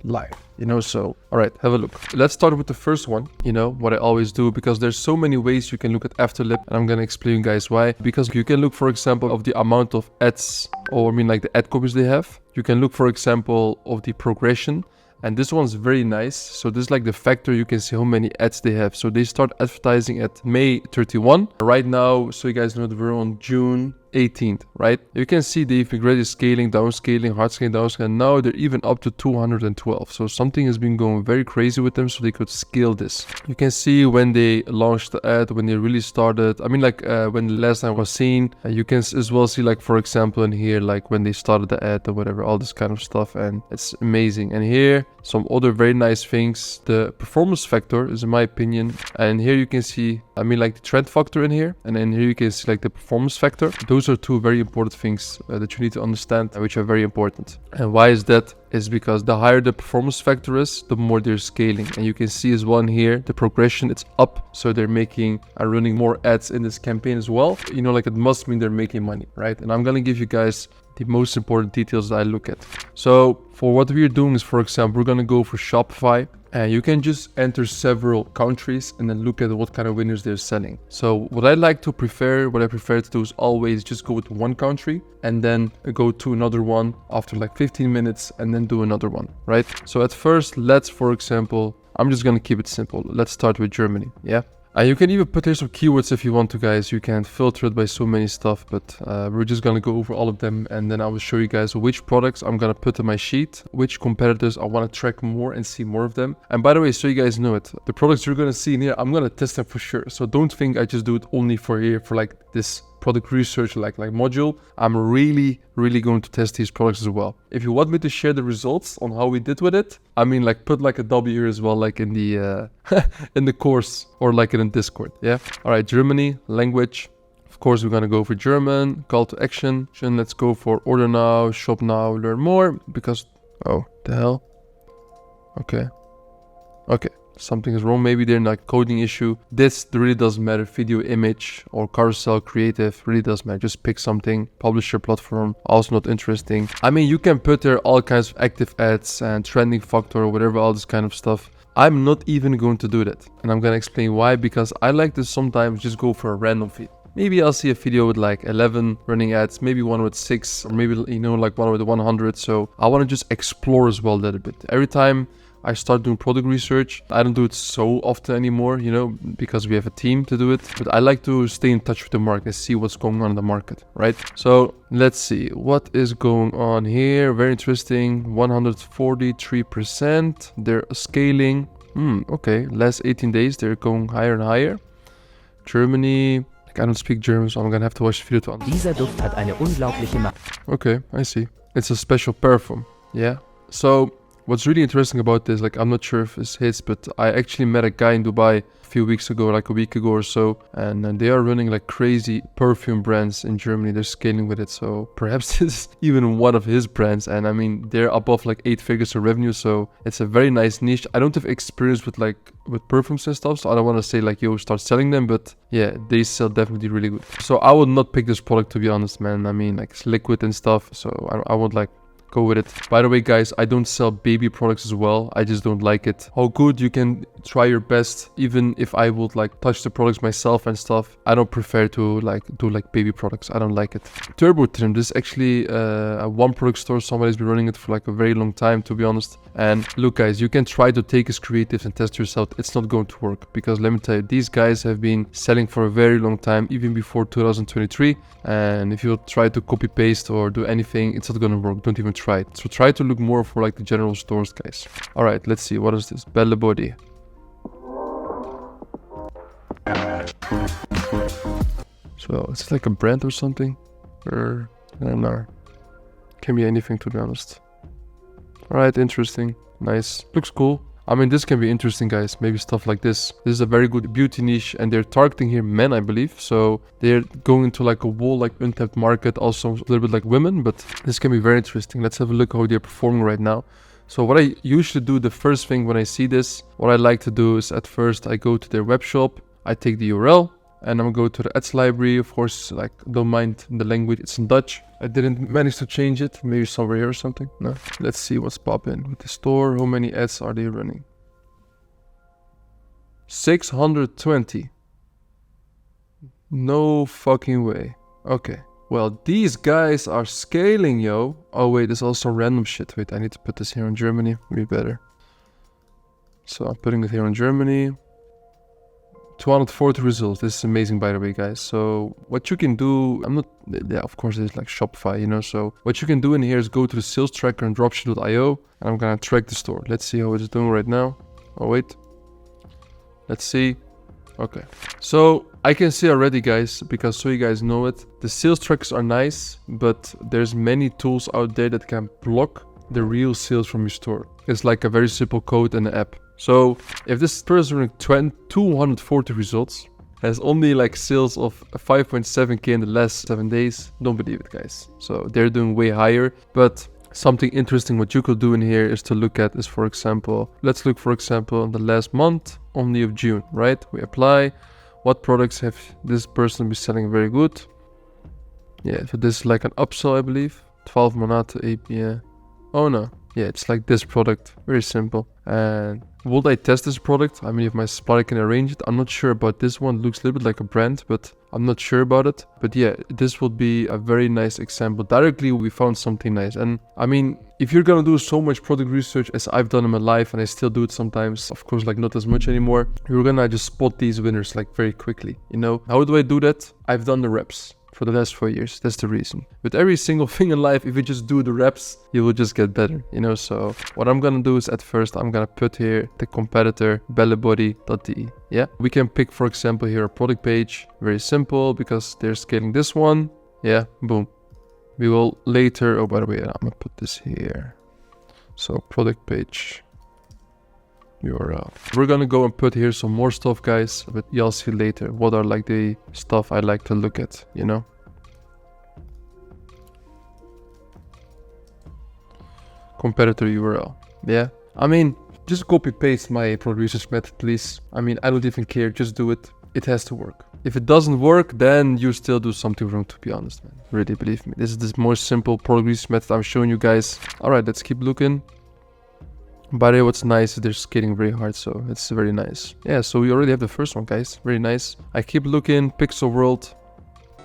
live, you know. So all right, have a look. Let's start with the first one, you know, what I always do, because there's so many ways you can look at Afterlip, and I'm gonna explain you guys why. Because you can look, for example, of the amount of ads, or I mean like the ad copies they have. You can look, for example, of the progression. And this one's very nice. So this is like the factor, you can see how many ads they have. So they start advertising at May 31. Right now, so you guys know that we're on June 18th, right? You can see they've been gradually scaling, downscaling, hard scaling, downscaling. Now they're even up to 212. So something has been going very crazy with them, so they could scale this. You can see when they launched the ad, when they really started. I mean, like when the last time was seen, you can as well see, like, for example, in here, like when they started the ad or whatever, all this kind of stuff. And it's amazing. And here, some other very nice things. The performance factor is, in my opinion, and here you can see, I mean, like the trend factor in here, and then here you can see like the performance factor. Those are two very important things that you need to understand, which are very important. And why is that? Is because the higher the performance factor is, the more they're scaling. And you can see as well in here, the progression, it's up. So they're making and running more ads in this campaign as well. You know, like it must mean they're making money, right? And I'm gonna give you guys the most important details that I look at. So for what we're doing is, for example, we're gonna go for Shopify. And you can just enter several countries and then look at what kind of winners they're selling. So what I prefer to do is always just go with one country and then go to another one after like 15 minutes and then do another one, right? So at first, let's, for example, I'm just gonna keep it simple. Let's start with Germany, yeah? You can even put here some keywords if you want to, guys. You can filter it by so many stuff, but we're just gonna go over all of them, and then I will show you guys which products I'm gonna put in my sheet, which competitors I want to track more and see more of them. And by the way, so you guys know it, the products you're gonna see in here, I'm gonna test them for sure. So don't think I just do it only for here, for like this product research like module. I'm really going to test these products as well. If you want me to share the results on how we did with it, I mean, like, put like a W here as well, like in the in the course, or like in Discord. Yeah. All right, Germany, language. Of course, we're gonna go for German. Call to action. Let's go for order now, shop now, learn more. Because, oh, the hell. Okay. Something is wrong. Maybe they're not coding issue. This really doesn't matter. Video, image, or carousel, creative, really doesn't matter. Just pick something. Publisher platform, also not interesting. I mean, you can put there all kinds of active ads and trending factor or whatever, all this kind of stuff. I'm not even going to do that. And I'm going to explain why. Because I like to sometimes just go for a random feed. Maybe I'll see a video with like 11 running ads, maybe one with 6, or maybe, you know, like one with 100. So I want to just explore as well a little bit. Every time I start doing product research, I don't do it so often anymore, you know, because we have a team to do it. But I like to stay in touch with the market and see what's going on in the market, right? So let's see what is going on here. Very interesting. 143%. They're scaling. Okay. Last 18 days, they're going higher and higher. Germany. I don't speak German, so I'm gonna have to watch the video to understand. Dieser Duft hat eine unglaubliche Macht. Okay, I see. It's a special perfume. Yeah. So what's really interesting about this, like, I'm not sure if it's his, but I actually met a guy in Dubai a few weeks ago, like a week ago or so, and they are running like crazy perfume brands in Germany. They're scaling with it, so perhaps this is even one of his brands. And I mean, they're above like 8 figures of revenue, so it's a very nice niche. I don't have experience with perfumes and stuff, so I don't want to say like, yo, start selling them, but yeah, they sell definitely really good. So I would not pick this product, to be honest, man. I mean, like, it's liquid and stuff, so I would like go with it. By the way, guys, I don't sell baby products as well. I just don't like it. How good you can try your best, even if I would like touch the products myself and stuff. I don't prefer to like do like baby products. I don't like it. Turbo Trim, this is actually a one product store. Somebody's been running it for like a very long time, to be honest. And look, guys, you can try to take his creatives and test yourself. It's not going to work, because let me tell you, these guys have been selling for a very long time, even before 2023. And if you try to copy paste or do anything, it's not going to work. Don't even try it. So try to look more for like the general stores, guys. All right, let's see. What is this? Bella Body. So it's like a brand or something, or I don't know. Can be anything, to be honest. All right, interesting, nice, looks cool. I mean, this can be interesting, guys. Maybe stuff like this. This is a very good beauty niche, and they're targeting here men, I believe. So they're going into like a whole like untapped market, also a little bit like women. But this can be very interesting. Let's have a look how they're performing right now. So what I usually do, the first thing when I see this, what I like to do is at first I go to their web shop, I take the URL, And I'm gonna go to the ads library. Of course, like, don't mind the language, it's in Dutch. I didn't manage to change it. Maybe somewhere here or something. No. Let's see what's popping with the store. How many ads are they running? 620. No fucking way. Okay. Well, these guys are scaling, yo. Oh wait, there's also random shit. Wait, I need to put this here in Germany. Maybe better. So I'm putting it here in Germany. 240 results. This is amazing, by the way, guys. So what you can do, yeah, of course, there's like Shopify, you know. So what you can do in here is go to the sales tracker and dropship.io, and I'm gonna track the store. Let's see how it's doing right now. Oh wait, let's see. Okay, so I can see already, guys, because so you guys know it, the sales trackers are nice, but there's many tools out there that can block the real sales from your store. It's like a very simple code in the app. So if this person running 240 results has only like sales of 5.7k in the last 7 days, don't believe it, guys. So they're doing way higher. But something interesting what you could do in here is to look at is, for example, let's look, for example, in the last month only of June, right? We apply. What products have this person been selling very good? Yeah, so this is like an upsell, I believe. 12 Monate API. Oh no. Yeah, it's like this product. Very simple. And would I test this product? I mean, if my supplier can arrange it. I'm not sure about this one. It looks a little bit like a brand, but I'm not sure about it. But yeah, this would be a very nice example. Directly, we found something nice. And I mean, if you're gonna do so much product research as I've done in my life, and I still do it sometimes, of course, like not as much anymore, you're gonna just spot these winners like very quickly. You know, how do I do that? I've done the reps for the last 4 years. That's the reason. With every single thing in life, if you just do the reps, you will just get better, you know. So what I'm gonna do is, at first, I'm gonna put here the competitor bellybody.de. Yeah, we can pick, for example, here a product page. Very simple, because they're scaling this one. Yeah, boom. We will later, oh, by the way, I'm gonna put this here. So product page URL. We're gonna go and put here some more stuff, guys, but you'll see later what are like the stuff I like to look at, you know. Competitor URL. Yeah, I mean, just copy paste my product research method, please. I mean, I don't even care, just do it. It has to work. If it doesn't work, then you still do something wrong, to be honest, man. Really, believe me. This is the more simple product research method I'm showing you guys. All right, let's keep looking. By the way, what's nice is they're skating very hard, so it's very nice. Yeah, so we already have the first one, guys. Very nice. I keep looking. Pixel World.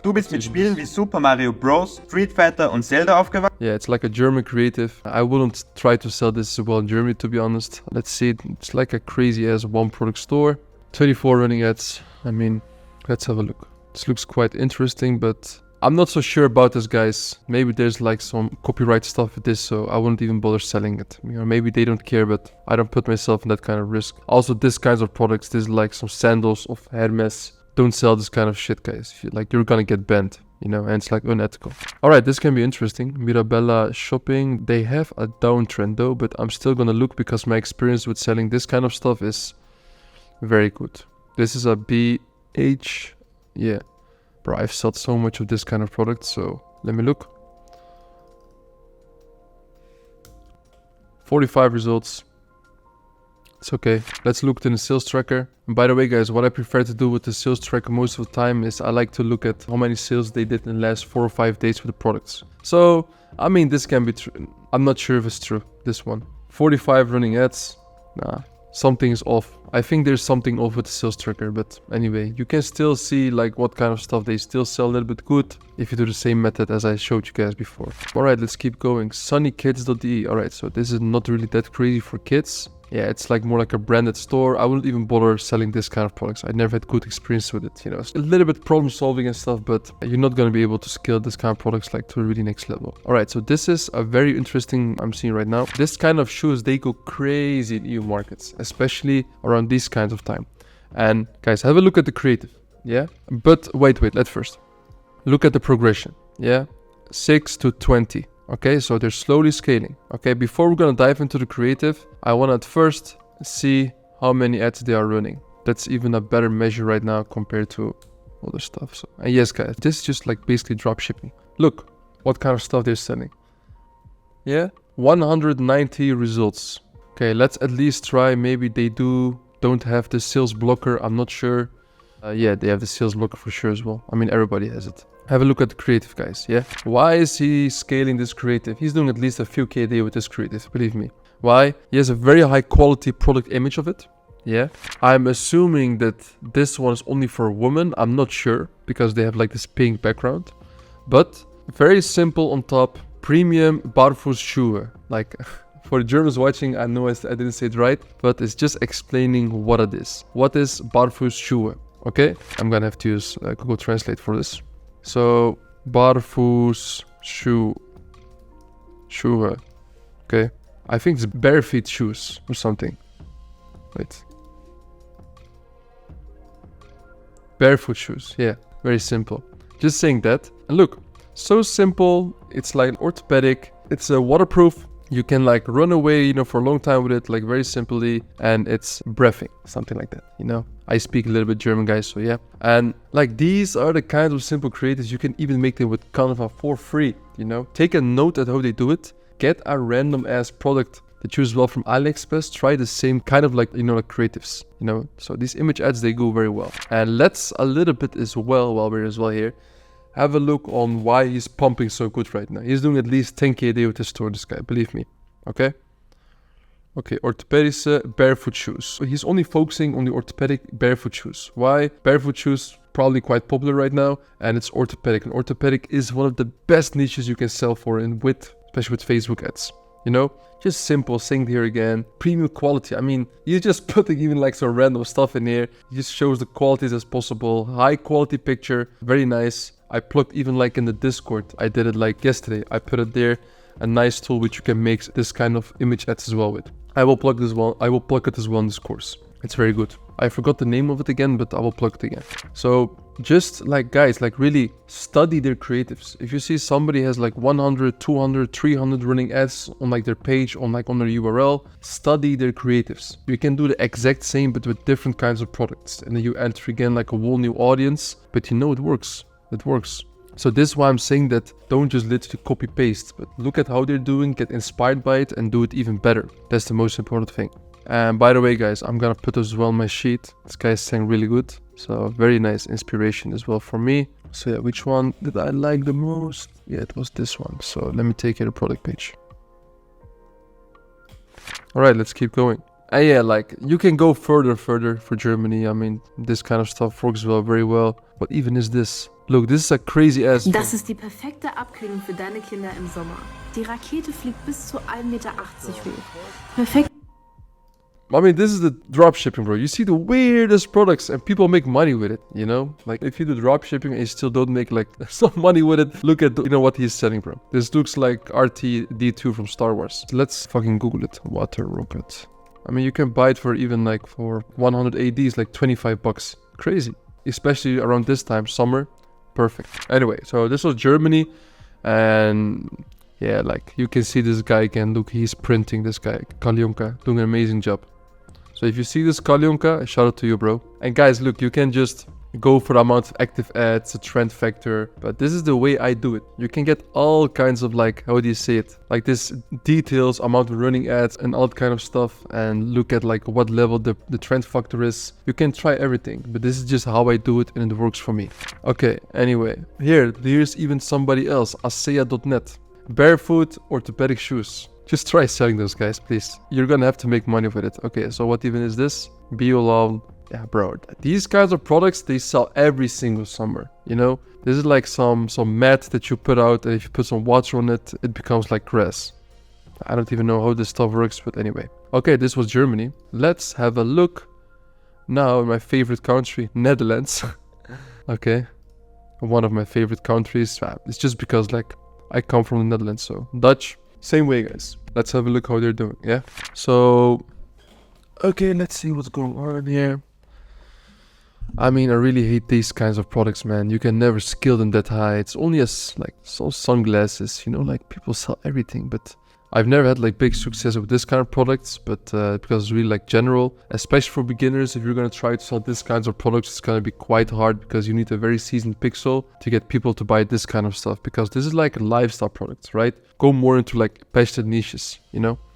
Du bist mit Spielen wie Super Mario Bros., Street Fighter und Zelda aufgewachsen? Yeah, it's like a German creative. I wouldn't try to sell this as well in Germany, to be honest. Let's see. It's like a crazy ass one product store. 24 running ads. I mean, let's have a look. This looks quite interesting, but I'm not so sure about this, guys. Maybe there's like some copyright stuff with this, so I wouldn't even bother selling it. You know, maybe they don't care, but I don't put myself in that kind of risk. Also, this kinds of products, this is like some sandals of Hermes. Don't sell this kind of shit, guys. If you, like, you're gonna get banned, you know, and it's like unethical. All right, this can be interesting. Mirabella Shopping. They have a downtrend though, but I'm still gonna look because my experience with selling this kind of stuff is very good. This is a BH. Yeah. Bro, I've sold so much of this kind of product, so let me look. 45 results. It's okay. Let's look in the sales tracker. And by the way, guys, what I prefer to do with the sales tracker most of the time is I like to look at how many sales they did in the last 4 or 5 days for the products. So, I mean, this can be true. I'm not sure if it's true, this one. 45 running ads. Nah, something is off. I think there's something off with the sales tracker, but anyway, you can still see like what kind of stuff they still sell a little bit good if you do the same method as I showed you guys before. All right, let's keep going. sunnykids.de. All right, so this is not really that crazy for kids. Yeah, it's like more like a branded store. I wouldn't even bother selling this kind of products. I never had good experience with it, you know. It's a little bit problem solving and stuff, but you're not going to be able to scale this kind of products like to a really next level. All right, so this is a very interesting I'm seeing right now. This kind of shoes, they go crazy in EU markets, especially around these kinds of time. And guys, have a look at the creative, yeah? But wait, let's first look at the progression, yeah? 6 to 20. Okay, so they're slowly scaling. Okay, before we're gonna dive into the creative, I wanna at first see how many ads they are running. That's even a better measure right now compared to other stuff. So, and yes, guys, this is just like basically drop shipping. Look what kind of stuff they're selling. Yeah, 190 results. Okay, let's at least try. Maybe they don't have the sales blocker. I'm not sure. Yeah, they have the sales blocker for sure as well. I mean, everybody has it. Have a look at the creative, guys, yeah? Why is he scaling this creative? He's doing at least a few K a day with this creative, believe me. Why? He has a very high quality product image of it. Yeah, I'm assuming that this one is only for women. I'm not sure because they have like this pink background, but very simple on top. Premium Barfußschuhe. Like for the Germans watching, I know I didn't say it right, but it's just explaining what it is. What is Barfußschuhe? Okay, I'm gonna have to use Google Translate for this. So Barfußschuhe. Okay, I think it's bare feet shoes or something. Wait. Barefoot shoes, yeah, very simple. Just saying that. And look, so simple. It's like orthopedic. It's waterproof. You can like run away, for a long time with it, like very simply. And it's breathing, something like that, I speak a little bit German, guys, so yeah. And like these are the kinds of simple creatives. You can even make them with Canva for free, Take a note at how they do it. Get a random ass product that you use well from AliExpress, try the same kind of like creatives, So these image ads, they go very well. And let's a little bit as well, while we're as well here, have a look on why he's pumping so good right now. He's doing at least 10K a day with his store, this guy, believe me, okay? Okay, orthopedic barefoot shoes. So he's only focusing on the orthopedic barefoot shoes. Why? Barefoot shoes, probably quite popular right now, and it's orthopedic. And orthopedic is one of the best niches you can sell for, especially with Facebook ads. Just simple, saying here again, premium quality. I mean, you're just putting even like some random stuff in here. It just shows the qualities as possible. High quality picture, very nice. I plugged even like in the Discord. I did it like yesterday. I put it there, a nice tool which you can make this kind of image ads as well with. I will plug this one. I will plug it as well in this course. It's very good. I forgot the name of it again, but I will plug it again. So just like guys, like really study their creatives. If you see somebody has like 100, 200, 300 running ads on like their page, on their URL, study their creatives. You can do the exact same, but with different kinds of products. And then you enter again like a whole new audience, but it works. It works. So this is why I'm saying that don't just literally copy paste, but look at how they're doing, get inspired by it and do it even better. That's the most important thing. And by the way, guys, I'm gonna put as well my sheet. This guy is saying really good. So very nice inspiration as well for me. So yeah, which one did I like the most? Yeah, it was this one. So let me take you to the product page. All right, let's keep going. And yeah, like you can go further for Germany. I mean, this kind of stuff works very well. What even is this? Look, this is a crazy ass. Das ist die perfekte Abkühlung für deine Kinder im Sommer. Die Rakete fliegt bis zu 1,80 Meter hoch. Perfekt. I mean, this is the dropshipping, bro. You see the weirdest products and people make money with it, Like if you do dropshipping and you still don't make like some money with it, look at what he's selling, bro. This looks like RT-D2 from Star Wars. Let's fucking Google it. Water rocket. I mean, you can buy it for even like for 100 ADs, like 25 bucks. Crazy. Especially around this time, summer. Perfect. Anyway, so this was Germany. And yeah, like you can see this guy again. Look, he's printing this guy, Kalyonka, doing an amazing job. So if you see this Kalyonka, shout out to you, bro. And guys, look, you can just go for the amount of active ads, a trend factor. But this is the way I do it. You can get all kinds of like, how do you say it? Like this details, amount of running ads and all that kind of stuff. And look at like what level the trend factor is. You can try everything, but this is just how I do it and it works for me. Okay, anyway, here's even somebody else, Asea.net. Barefoot orthopedic shoes. Just try selling those, guys, please. You're gonna have to make money with it. Okay, so what even is this? Biolol. Yeah, bro. These kinds of products, they sell every single summer, This is like some mat that you put out, and if you put some water on it, it becomes like grass. I don't even know how this stuff works, but anyway. Okay, this was Germany. Let's have a look now in my favorite country, Netherlands. Okay. One of my favorite countries. It's just because like I come from the Netherlands, so Dutch. Same way, guys. Let's have a look how they're doing, yeah? So, okay, let's see what's going on here. I mean, I really hate these kinds of products, man. You can never scale them that high. It's only as like so sunglasses, like people sell everything, but I've never had like big success with this kind of products, but because it's really like general, especially for beginners. If you're going to try to sell this kinds of products, it's going to be quite hard because you need a very seasoned pixel to get people to buy this kind of stuff, because this is like a lifestyle product, right? Go more into like passionate niches,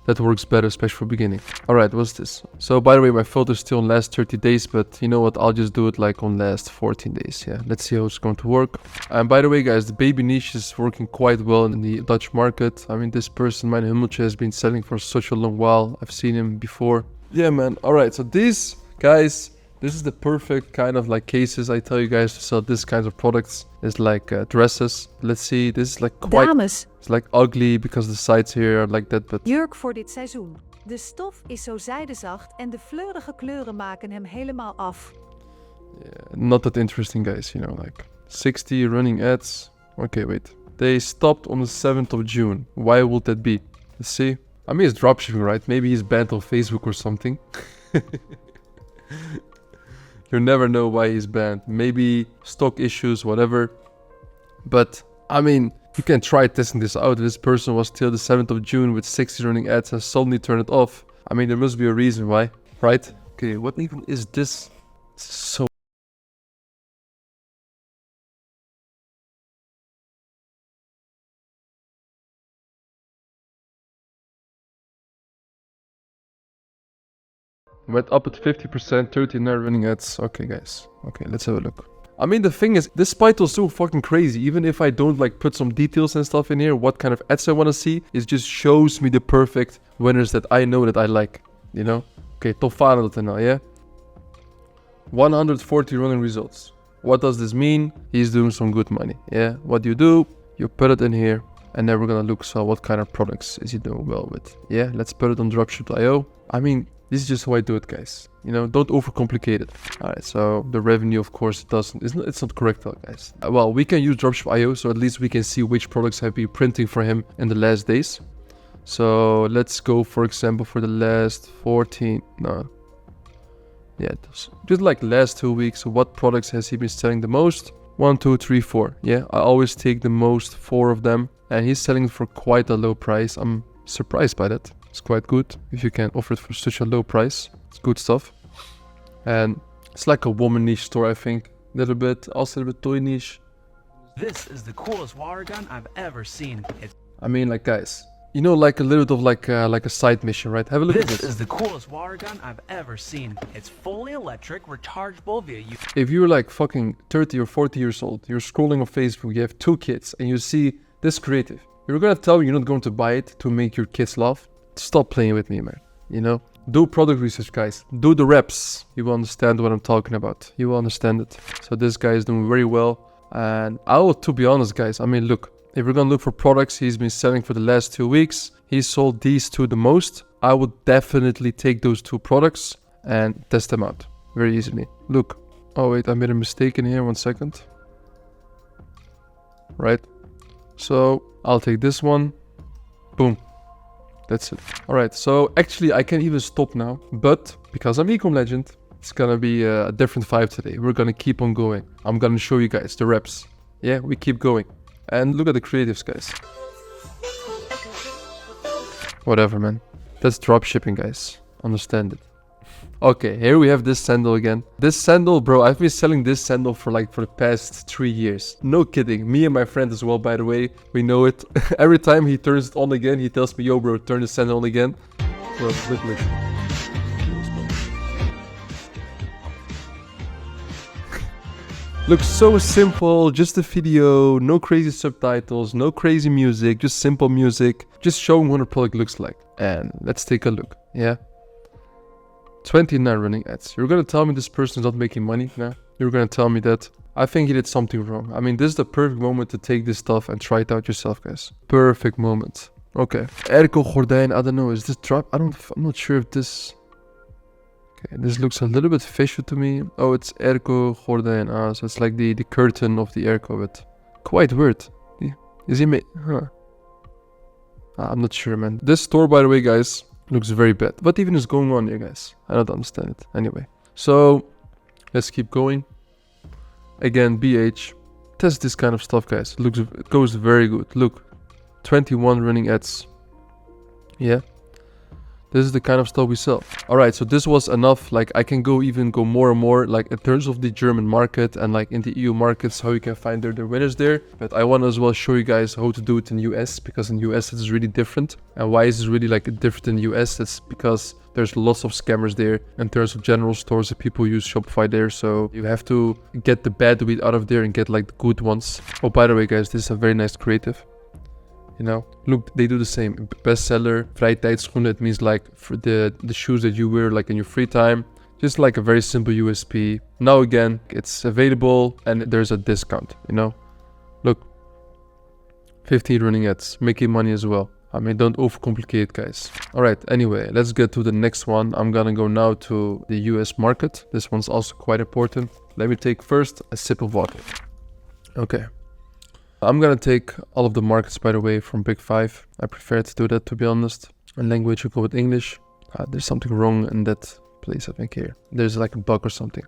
that works better, especially for beginning. All right, what's this? So by the way, my filter's still on last 30 days, but you know what? I'll just do it like on last 14 days. Yeah, let's see how it's going to work. And by the way, guys, the baby niche is working quite well in the Dutch market. I mean, this person, Mijn Hummeltje, has been selling for such a long while. I've seen him before. Yeah, man. All right, so these guys, this is the perfect kind of like cases I tell you guys to sell this kinds of products. It's like dresses. Let's see, this is like quite... Dames, It's like ugly because the sides here are like that, but... jurk voor dit seizoen. De stof is zo zijdezacht en de fleurige kleuren maken hem helemaal af. Yeah, not that interesting, guys, you know, like 60 running ads. Okay, wait. They stopped on the 7th of June. Why would that be? Let's see. I mean, it's dropshipping, right? Maybe he's banned on Facebook or something. You never know why he's banned. Maybe stock issues, whatever. But, I mean, you can try testing this out. This person was till the 7th of June with 60 running ads and suddenly turned it off. I mean, there must be a reason why, right? Okay, what even is this? This is so... Went up at 50%, 39 running ads. Okay, guys. Okay, let's have a look. I mean, the thing is, this title is so fucking crazy. Even if I don't like put some details and stuff in here, what kind of ads I want to see, it just shows me the perfect winners that I know that I like. You know? Okay, top 500 now, yeah? 140 running results. What does this mean? He's doing some good money, yeah? What do? You put it in here, and then we're gonna look, so what kind of products is he doing well with? Yeah, let's put it on Dropship.io. I mean, this is just how I do it, guys. You know, don't overcomplicate it. Alright, so the revenue, of course, it's not correct though, guys. Well, we can use Dropship.io, so at least we can see which products have been printing for him in the last days. So let's go, for example, for the last 14, no. Yeah, just like last 2 weeks, so what products has he been selling the most? 1, 2, 3, 4. Yeah, I always take the most 4 of them. And he's selling it for quite a low price. I'm surprised by that. It's quite good if you can offer it for such a low price. It's good stuff. And it's like a woman niche store, I think. A little bit, also a little bit toy niche. This is the coolest water gun I've ever seen. I mean, like, guys, you know, like a little bit of like a side mission, right? Have a look at This this. is the coolest water gun I've ever seen. It's fully electric, rechargeable via If you're like fucking 30 or 40 years old, you're scrolling on Facebook, you have 2 kids, and you see this creative, you're gonna tell me you're not going to buy it to make your kids laugh? Stop playing with me, man. You know? Do product research, guys. Do the reps. You will understand what I'm talking about. You will understand it. So this guy is doing very well. And to be honest, guys, I mean, look, if we're gonna look for products he's been selling for the last 2 weeks, he sold these 2 the most. I would definitely take those 2 products and test them out very easily. Look. Oh, wait, I made a mistake in here. 1 second. Right. So I'll take this one. Boom. That's it. Alright, so actually I can even stop now. But because I'm Ecom Legend, it's gonna be a different vibe today. We're gonna keep on going. I'm gonna show you guys the reps. Yeah, we keep going. And look at the creatives, guys. Whatever, man. That's dropshipping, guys. Understand it. Okay, here we have this sandal again. This sandal, bro, I've been selling this sandal for the past 3 years. No kidding. Me and my friend as well, by the way. We know it. Every time he turns it on again, he tells me, yo, bro, turn the sandal on again. Bro, look. Looks so simple, just a video, no crazy subtitles, no crazy music, just simple music, just showing what a product looks like. And let's take a look, yeah? 29 running ads. You're gonna tell me this person is not making money now? You're gonna tell me that? I think he did something wrong. I mean, this is the perfect moment to take this stuff and try it out yourself, guys. Perfect moment. Okay. Erko Gordijn, I don't know, is this drop? I'm not sure if this... Okay, this looks a little bit fishy to me. Oh, it's Erko Gordijn. Ah, so it's like the curtain of the airco, but quite weird. Is he made... Huh. I'm not sure, man. This store, by the way, guys, looks very bad. What even is going on here, guys? I don't understand it. Anyway, so let's keep going. Again, BH. Test this kind of stuff, guys. It goes very good. Look, 21 running ads. Yeah. This is the kind of stuff we sell. Alright, so this was enough. Like I can even go more and more like in terms of the German market and like in the EU markets, how you can find the winners there. But I want to as well show you guys how to do it in US, because in US it's really different. And why is it really like different in US? It's because there's lots of scammers there in terms of general stores that people use Shopify there. So you have to get the bad weed out of there and get like the good ones. Oh, by the way, guys, this is a very nice creative. You know, look, they do the same. Bestseller, vrijtijdschoenen, it means like for the shoes that you wear like in your free time. Just like a very simple USP. Now again, it's available and there's a discount, you know. Look, 15 running ads, making money as well. I mean, don't overcomplicate, guys. Alright, anyway, let's get to the next one. I'm gonna go now to the US market. This one's also quite important. Let me take first a sip of water. Okay. I'm gonna take all of the markets, by the way, from Big 5. I prefer to do that, to be honest. In language, you go with English. There's something wrong in that place, I think, here. There's like a bug or something.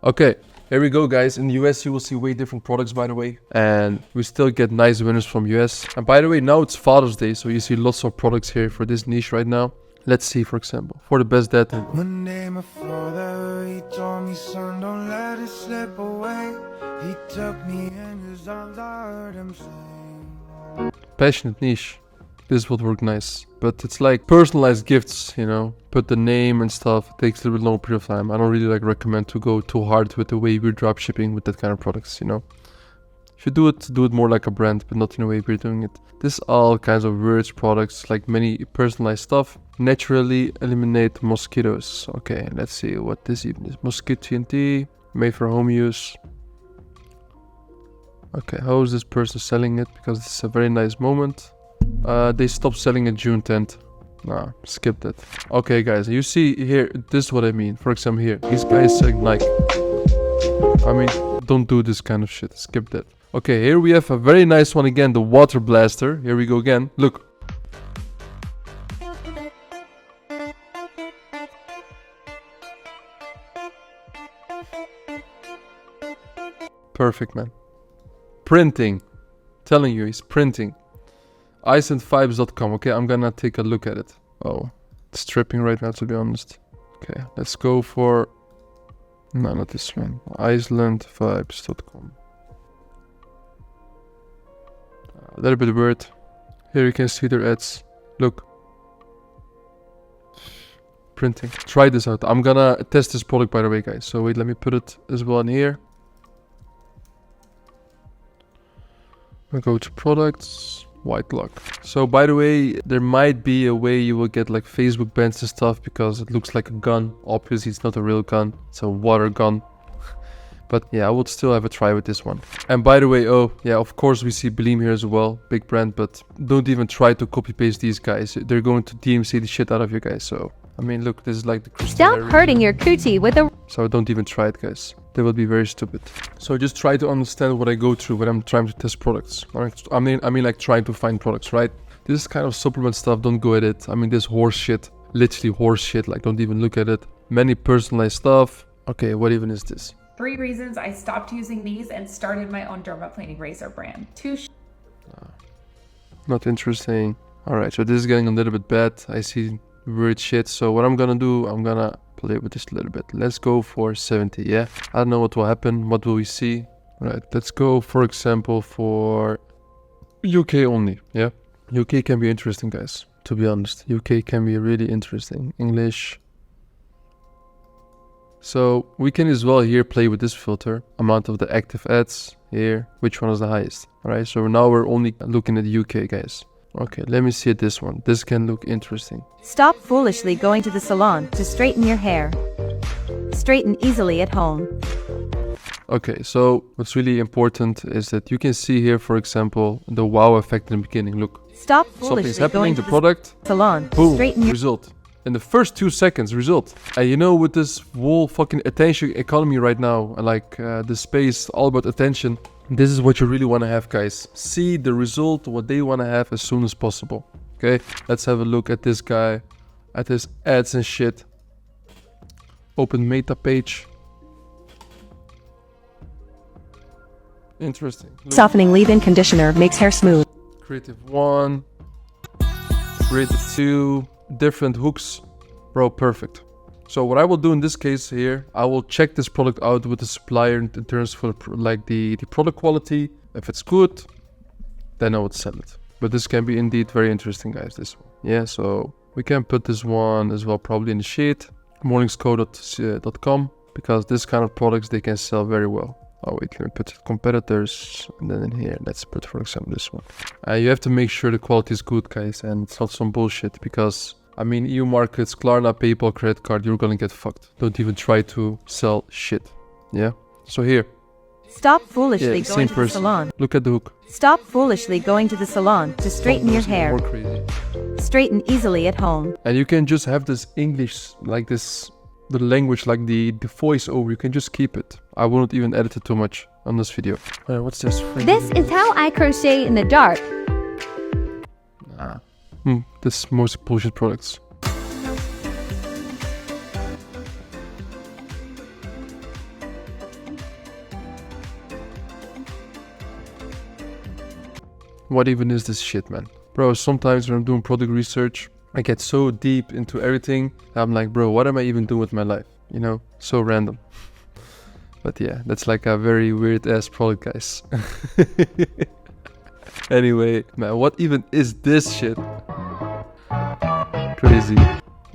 Okay, here we go, guys. In the US, you will see way different products, by the way. And we still get nice winners from US. And by the way, now it's Father's Day, so you see lots of products here for this niche right now. Let's see, for example, for the best dad. One day my father, he told me, son, don't let it slip away. He took me in his arms, I heard him sing. Passionate niche. This would work nice. But it's like personalized gifts, you know. Put the name and stuff. It takes a little bit longer period of time. I don't really like recommend to go too hard with the way we're dropshipping with that kind of products, you know. If you do it more like a brand, but not in the way we're doing it. This all kinds of words, products, like many personalized stuff. Naturally eliminate mosquitoes. Okay, let's see what this even is. Mosquito TNT, made for home use. Okay, how is this person selling it? Because this is a very nice moment. They stopped selling it June 10th. Nah, skip that. Okay, guys, you see here, this is what I mean. For example, here, these guys selling Nike. I mean, don't do this kind of shit. Skip that. Okay, here we have a very nice one again, the water blaster. Here we go again. Look. Perfect, man. Printing. Telling you, he's printing. Icelandvibes.com. Okay, I'm gonna take a look at it. Oh, it's tripping right now, to be honest. Okay, let's go for... No, not this one. Icelandvibes.com. A little bit weird. Here you can see their ads. Look. Printing. Try this out. I'm gonna test this product, by the way, guys. So wait, let me put it as well in here. We'll go to products, white lock. So by the way, there might be a way you will get like Facebook bans and stuff because it looks like a gun. Obviously it's not a real gun, it's a water gun. But yeah, I would still have a try with this one. And by the way, oh yeah, of course we see Bleem here as well, big brand, but don't even try to copy paste these guys. They're going to DMC the shit out of you guys. So I mean, look, this is like the Stop hurting your coochie with a... So don't even try it, guys. They will be very stupid. So just try to understand what I go through when I'm trying to test products. All right? I mean like trying to find products, right? This kind of supplement stuff, don't go at it. I mean, this horse shit, literally horse shit. Like, don't even look at it. Many personalized stuff. Okay, what even is this? 3 reasons I stopped using these and started my own dermaplaning razor brand. 2 Not interesting. All right, so this is getting a little bit bad. I see weird shit. So what I'm gonna do, I'm gonna play with this a little bit. Let's go for 70, yeah? I don't know what will happen. What will we see? All right, let's go, for example, for UK only, yeah? UK can be interesting, guys, to be honest. UK can be really interesting. English. So we can as well here play with this filter. Amount of the active ads here. Which one is the highest? All right, so now we're only looking at the UK, guys. Okay, let me see this one. This can look interesting. Stop foolishly going to the salon to straighten your hair. Straighten easily at home. Okay, so what's really important is that you can see here, for example, the wow effect in the beginning. Look, Stop something's foolishly happening, going the to product, the salon to boom, straighten your... result. In the first 2 seconds, result. And you know, with this whole fucking attention economy right now, like the space, all about attention, this is what you really want to have, guys. See the result, what they want to have as soon as possible. Okay, let's have a look at this guy, at his ads and shit. Open meta page. Interesting. Look. Softening leave-in conditioner makes hair smooth. Creative 1. Creative 2. different hooks, bro, perfect. So what I will do in this case here, I will check this product out with the supplier in terms for like the product quality. If it's good, then I would sell it. But this can be indeed very interesting, guys, this one. Yeah, so we can put this one as well probably in the sheet, morningsco.com, because this kind of products, they can sell very well. Oh wait, let me put competitors, and then in here, let's put, for example, this one. You have to make sure the quality is good, guys, and it's not some bullshit, because, I mean, EU markets, Klarna, PayPal, credit card, you're gonna get fucked. Don't even try to sell shit. Yeah? So here. Stop foolishly Yeah, going to the salon. Look at the hook. Stop foolishly going to the salon to straighten your hair. More crazy. Straighten easily at home. And you can just have this English, like this, the language, like the voice over. You can just keep it. I won't even edit it too much on this video. What's this? This is how I crochet in the dark. Nah. This most bullshit products. What even is this shit, man? Bro, sometimes when I'm doing product research, I get so deep into everything. I'm like, bro, what am I even doing with my life? You know, so random. But yeah, that's like a very weird ass product, guys. Anyway, man, what even is this shit? Crazy.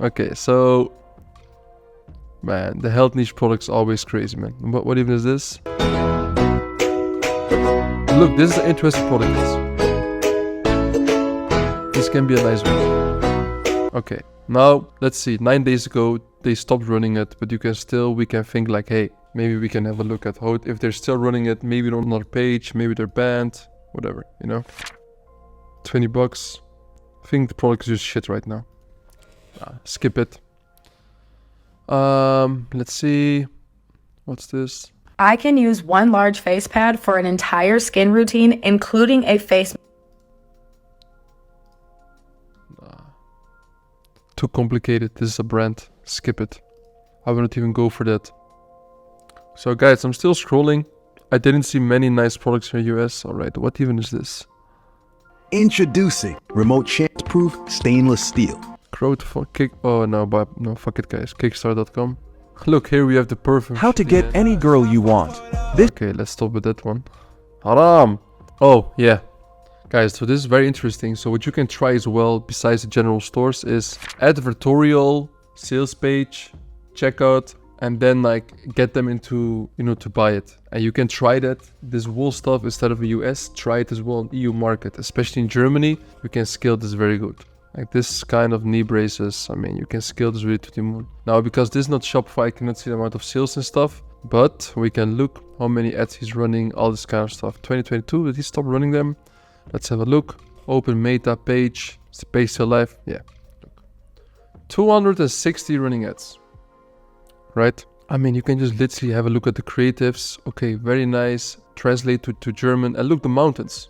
Okay, so, man, the health niche products always crazy, man. What even is this? Look, this is an interesting product, guys. This can be a nice one. Okay, now let's see. 9 days ago they stopped running it, but we can think like, hey, maybe we can have a look at how if they're still running it. Maybe on another page, maybe they're banned, whatever, you know. $20. I think the product is just shit right now. Skip it. Let's see. What's this? I can use one large face pad for an entire skin routine, including a face. Too complicated. This is a brand. Skip it. I wouldn't even go for that. So guys, I'm still scrolling. I didn't see many nice products in the US. Alright, what even is this? Introducing remote chance-proof stainless steel. Oh no, no, fuck it, guys. Kickstarter.com. Look, here we have the perfect. How to get any girl you want. Okay, let's stop with that one. Haram. Oh yeah, guys. So this is very interesting. So what you can try as well, besides the general stores, is advertorial, sales page, checkout, and then like get them into, you know, to buy it. And you can try that. This wool stuff instead of the US. Try it as well in EU market, especially in Germany. You can scale this very good. Like this kind of knee braces, I mean, you can scale this really to the moon. Now, because this is not Shopify, I cannot see the amount of sales and stuff. But we can look how many ads he's running, all this kind of stuff. 2022, did he stop running them? Let's have a look. Open meta page. Is the page still live? Yeah. Look. 260 running ads. Right? I mean, you can just literally have a look at the creatives. Okay, very nice. Translate to German. And look, the mountains.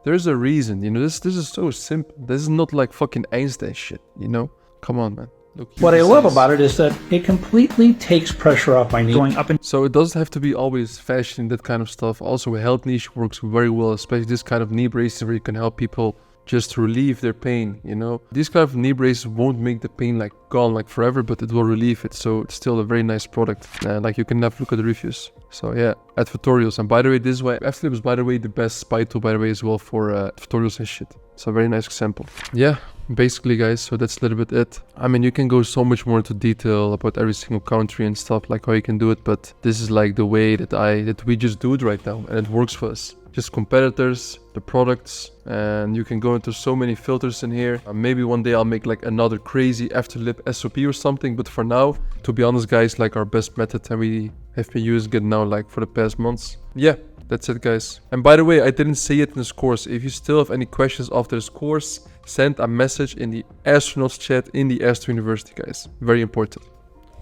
There's a reason, you know, this is so simple. This is not like fucking Einstein shit, you know? Come on, man. Look, what I love about it is that it completely takes pressure off my knee. Going up and so it doesn't have to be always fashion, that kind of stuff. Also, a health niche works very well, especially this kind of knee braces where you can help people just to relieve their pain, you know? These kind of knee braces won't make the pain like gone like forever, but it will relieve it. So it's still a very nice product. Like you can have a look at the reviews. So yeah, advertorials. And by the way, this way, F-Flip is by the way the best spy tool by the way as well for advertorials and shit. It's a very nice example. Yeah, basically guys, so that's a little bit it. I mean, you can go so much more into detail about every single country and stuff, like how you can do it, but this is like the way that we just do it right now, and it works for us. Just competitors, the products, and you can go into so many filters in here. Maybe one day I'll make like another crazy afterlip SOP or something, but for now, to be honest guys, like our best method, and we have been using it now like for the past months. Yeah, that's it guys. And by the way, I didn't say it in this course. If you still have any questions after this course, send a message in the astronauts chat in the Astro University, guys. Very important.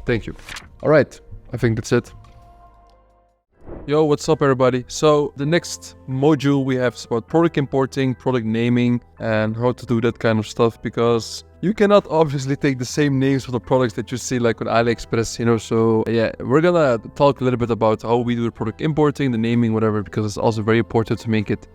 Thank you. All right, I think that's it. Yo, what's up everybody? So the next module we have is about product importing, product naming, and how to do that kind of stuff, because you cannot obviously take the same names for the products that you see like on AliExpress, you know. So yeah, we're gonna talk a little bit about how we do the product importing, the naming, whatever, because it's also very important to make it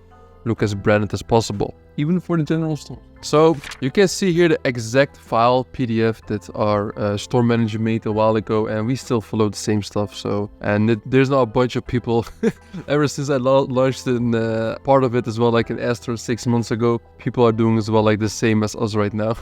look as branded as possible, even for the general store. So you can see here the exact file PDF that our store manager made a while ago, and we still follow the same stuff. So, and there's now a bunch of people ever since I launched in part of it as well, like in Astro 6 months ago, people are doing as well like the same as us right now.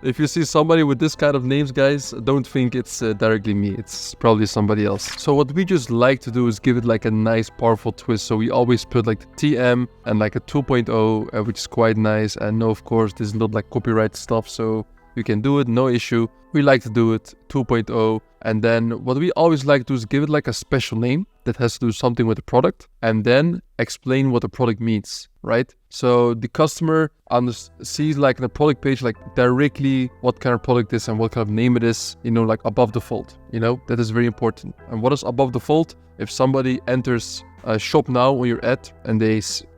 If you see somebody with this kind of names, guys, don't think it's directly me. It's probably somebody else. So what we just like to do is give it like a nice, powerful twist. So we always put like the TM and like a 2.0, which is quite nice. And no, of course, this is not like copyright stuff. So you can do it, no issue. We like to do it 2.0. And then what we always like to do is give it like a special name that has to do something with the product, and then explain what the product means, right? So the customer sees like in the product page, like directly what kind of product it is and what kind of name it is, you know, like above the fold, you know, that is very important. And what is above the fold? If somebody enters shop now on your ad and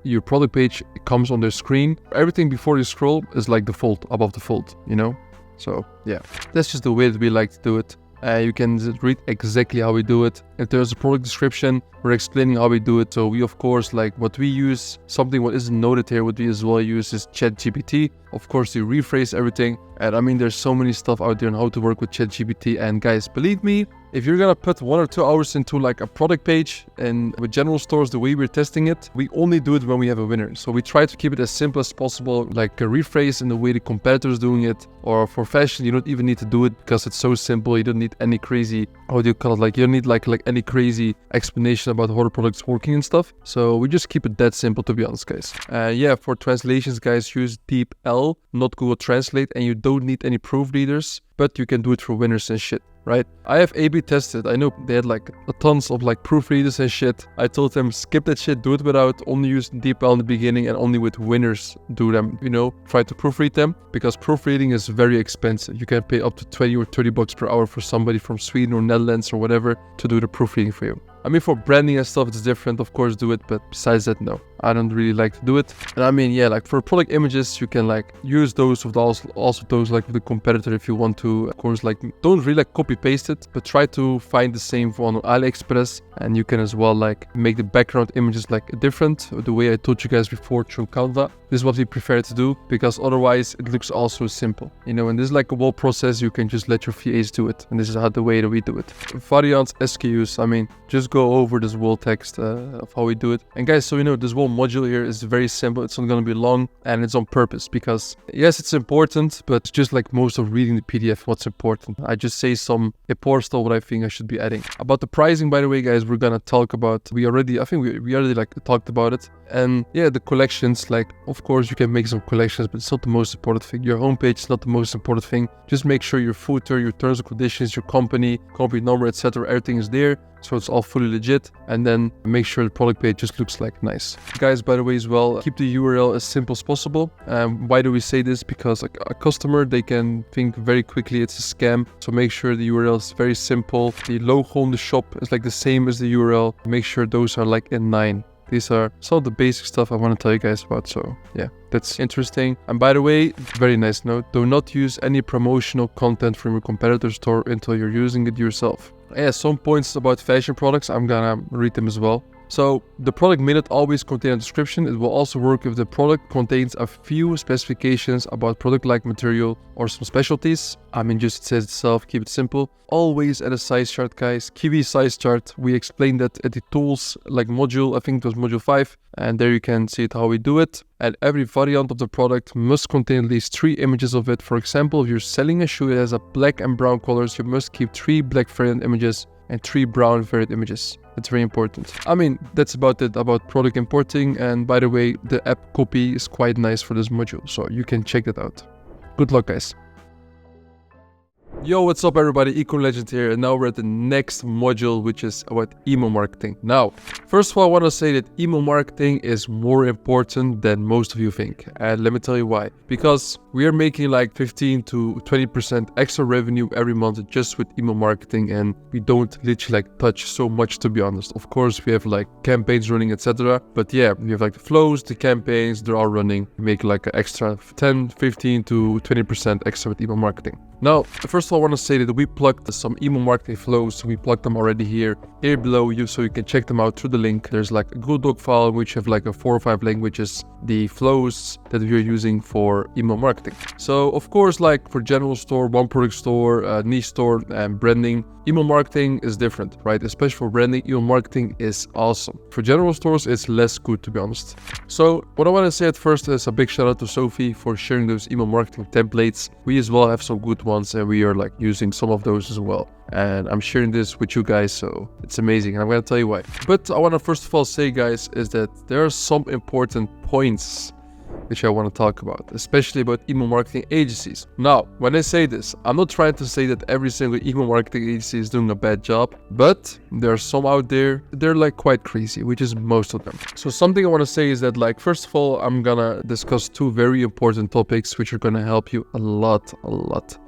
your product page comes on their screen, everything before you scroll is like the fold, above the fold, you know? So yeah, that's just the way that we like to do it. You can read exactly how we do it. If there's a product description, we're explaining how we do it. So we, of course, like what we use, something what isn't noted here, what we as well use is ChatGPT. Of course, you rephrase everything. And I mean, there's so many stuff out there on how to work with ChatGPT. And guys, believe me, if you're gonna put 1 or 2 hours into like a product page, and with general stores, the way we're testing it, we only do it when we have a winner. So we try to keep it as simple as possible, like a rephrase in the way the competitors doing it. Or for fashion, you don't even need to do it because it's so simple. You don't need any crazy, how do you call it? Like you don't need like any crazy explanation about how the product's working and stuff. So we just keep it that simple, to be honest, guys. Yeah, for translations, guys, use DeepL, not Google Translate, and you don't need any proofreaders, but you can do it for winners and shit. Right? I have A/B tested. I know they had like tons of like proofreaders and shit. I told them skip that shit, do it without, only use DeepL in the beginning and only with winners do them, you know, try to proofread them, because proofreading is very expensive. You can pay up to 20 or 30 bucks per hour for somebody from Sweden or Netherlands or whatever to do the proofreading for you. I mean, for branding and stuff, it's different, of course, do it, but besides that, no, I don't really like to do it. And I mean, yeah, like for product images, you can like use those with also those like with the competitor if you want to. Of course, like don't really like copy paste it, but try to find the same one on AliExpress, and you can as well like make the background images like different, the way I told you guys before through Canva. This is what we prefer to do, because otherwise it looks also simple, you know, and this is like a whole process. You can just let your VAs do it, and this is how the way that we do it. Variants, SKUs, I mean, just go over this whole text of how we do it. And guys, so you know, this whole module here is very simple. It's not going to be long, and it's on purpose because yes, it's important, but just like most of reading the PDF, what's important, I just say some important stuff what I think I should be adding. About the pricing, by the way, guys, we're gonna talk about, I think we already like talked about it. And yeah, the collections, like of course you can make some collections, but it's not the most important thing. Your homepage is not the most important thing. Just make sure your footer, your terms and conditions, your company number, etc., everything is there, so it's all fully legit. And then make sure the product page just looks like nice. Guys, by the way, as well, keep the URL as simple as possible. Why do we say this? Because like a customer, they can think very quickly it's a scam. So make sure the URL is very simple. The logo on the shop is like the same as the URL. Make sure those are like in line. These are some of the basic stuff I want to tell you guys about. So yeah, that's interesting. And by the way, very nice note, do not use any promotional content from your competitor store until you're using it yourself. Yeah, some points about fashion products, I'm gonna read them as well. So the product may not always contain a description. It will also work if the product contains a few specifications about product-like material or some specialties. I mean, just it says itself, keep it simple. Always add a size chart, guys. Kiwi size chart. We explained that at the tools like module, I think it was module 5. And there you can see it how we do it. And every variant of the product must contain at least 3 images of it. For example, if you're selling a shoe that has a black and brown colors, you must keep 3 black variant images and 3 brown variant images. It's very important. I mean, that's about it about product importing. And by the way, the app copy is quite nice for this module, so you can check that out. Good luck, guys. Yo, what's up everybody, Econ Legend here, and now we're at the next module, which is about email marketing. Now, first of all, I want to say that email marketing is more important than most of you think, and let me tell you why. Because we are making like 15 to 20% extra revenue every month just with email marketing, and we don't literally like touch so much, to be honest. Of course, we have like campaigns running, etc. But yeah, we have like the flows, the campaigns, they're all running. We make like an extra 10, 15 to 20% extra with email marketing. Now, first of all, I want to say that we plugged some email marketing flows. We plugged them already here below you, so you can check them out through the link. There's like a Google Doc file which have like a 4 or 5 languages, the flows that we're using for email marketing. So of course, like for general store, one product store, niche store, and branding, email marketing is different, right? Especially for branding, email marketing is awesome. For general stores, it's less good, to be honest. So what I want to say at first is a big shout out to Sophie for sharing those email marketing templates. We as well have some good ones, and we are like using some of those as well. And I'm sharing this with you guys, so it's amazing, and I'm going to tell you why. But I want to first of all say, guys, is that there are some important points which I want to talk about, especially about email marketing agencies. Now, when I say this, I'm not trying to say that every single email marketing agency is doing a bad job, but there are some out there, they're like quite crazy, which is most of them. So something I want to say is that, like, first of all, I'm gonna discuss 2 very important topics which are gonna help you a lot.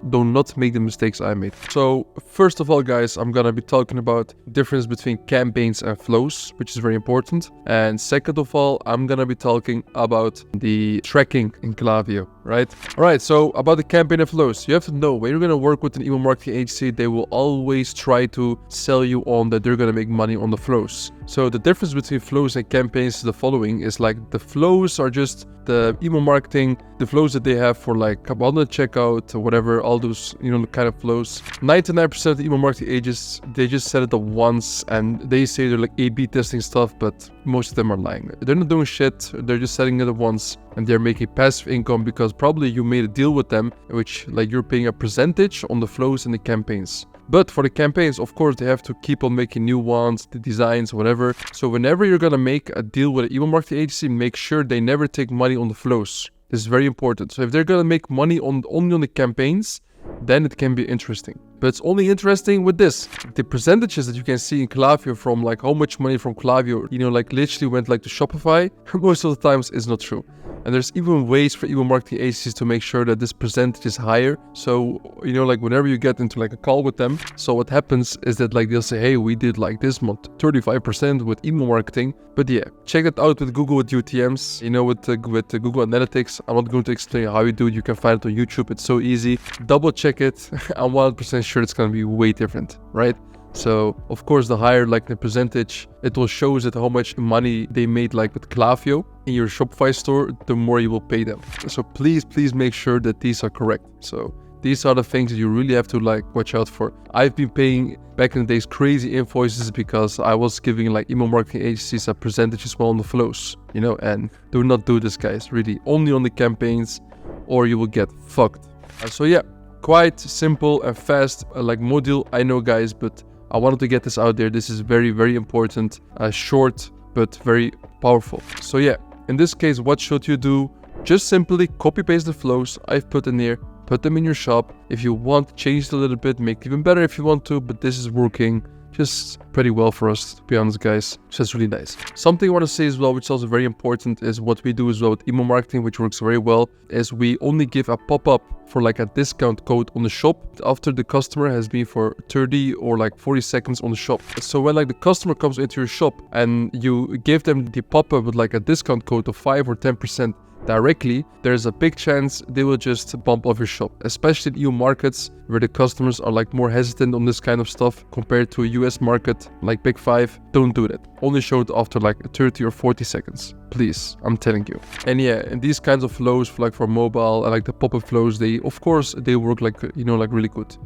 Do not make the mistakes I made. So first of all, guys, I'm gonna be talking about difference between campaigns and flows, which is very important. And second of all, I'm gonna be talking about the tracking in Klaviyo, right? All right, so about the campaign and flows, you have to know when you're gonna work with an email marketing agency, they will always try to sell you on that they're gonna make money on the flows. So the difference between flows and campaigns is the following: is like the flows are just the email marketing, the flows that they have for like bundle checkout or whatever, all those, you know, kind of flows. 99% of the email marketing agents, they just set it up once and they say they're like A/B testing stuff, but most of them are lying. They're not doing shit, they're just setting it up once and they're making passive income because probably you made a deal with them, which like you're paying a percentage on the flows and the campaigns. But for the campaigns, of course, they have to keep on making new ones, the designs, whatever. So whenever you're gonna make a deal with an email marketing agency, make sure they never take money on the flows. This is very important. So if they're gonna make money only on the campaigns, then it can be interesting. But it's only interesting with this. The percentages that you can see in Klaviyo from like how much money from Klaviyo, you know, like literally went like to Shopify, most of the times is not true. And there's even ways for email marketing agencies to make sure that this percentage is higher. So, you know, like whenever you get into like a call with them, so what happens is that like they'll say, hey, we did like this month 35% with email marketing. But yeah, check that out with Google with UTMs, you know, with the Google Analytics. I'm not going to explain how you do it. You can find it on YouTube. It's so easy. Double check it. I'm 100% sure it's going to be way different, right? So of course, the higher like the percentage, it will show that how much money they made like with Klaviyo in your Shopify store, the more you will pay them. So please make sure that these are correct. So these are the things that you really have to like watch out for. I've been paying back in the days crazy invoices because I was giving like email marketing agencies a percentage as well on the flows, you know, and do not do this, guys, really. Only on the campaigns or you will get fucked. So yeah, quite simple and fast like module, I know, guys, but I wanted to get this out there. This is very important, short but very powerful. So yeah, in this case, what should you do? Just simply copy paste the flows I've put in here, put them in your shop. If you want, change it a little bit, make it even better if you want to, but this is working just pretty well for us, to be honest, guys. So that's really nice. Something I want to say as well, which is also very important, is what we do as well with email marketing, which works very well, is we only give a pop-up for like a discount code on the shop after the customer has been for 30 or like 40 seconds on the shop. So when like the customer comes into your shop and you give them the pop-up with like a discount code of 5 or 10% directly, there's a big chance they will just bump off your shop, especially in EU markets where the customers are like more hesitant on this kind of stuff compared to a US market like Big 5. Don't do that. Only show it after like 30 or 40 seconds. Please, I'm telling you. And yeah, and these kinds of flows for like for mobile and like the pop-up flows, they of course they work like, you know, like really good.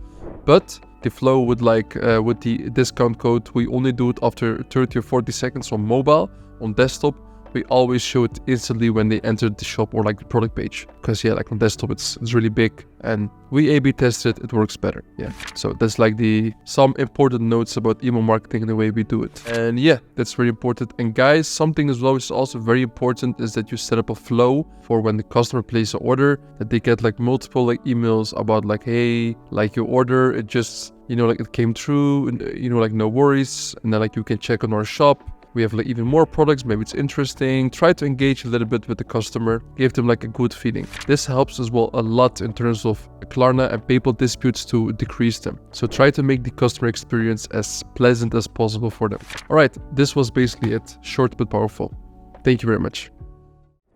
But the flow with like with the discount code, we only do it after 30 or 40 seconds on mobile. On desktop, we always show it instantly when they enter the shop or like the product page, because yeah, like on desktop it's really big and we A/B tested it works better. Yeah, so that's like some important notes about email marketing and the way we do it. And yeah, that's very important. And guys, something as well which is also very important is that you set up a flow for when the customer places an order, that they get like multiple like emails about like, hey, like your order, it just, you know, like it came through, and, you know, like no worries, and then like you can check on our shop. We have like even more products, maybe it's interesting. Try to engage a little bit with the customer, give them like a good feeling. This helps as well a lot in terms of Klarna and PayPal disputes to decrease them. So try to make the customer experience as pleasant as possible for them. All right, this was basically it. Short but powerful. Thank you very much.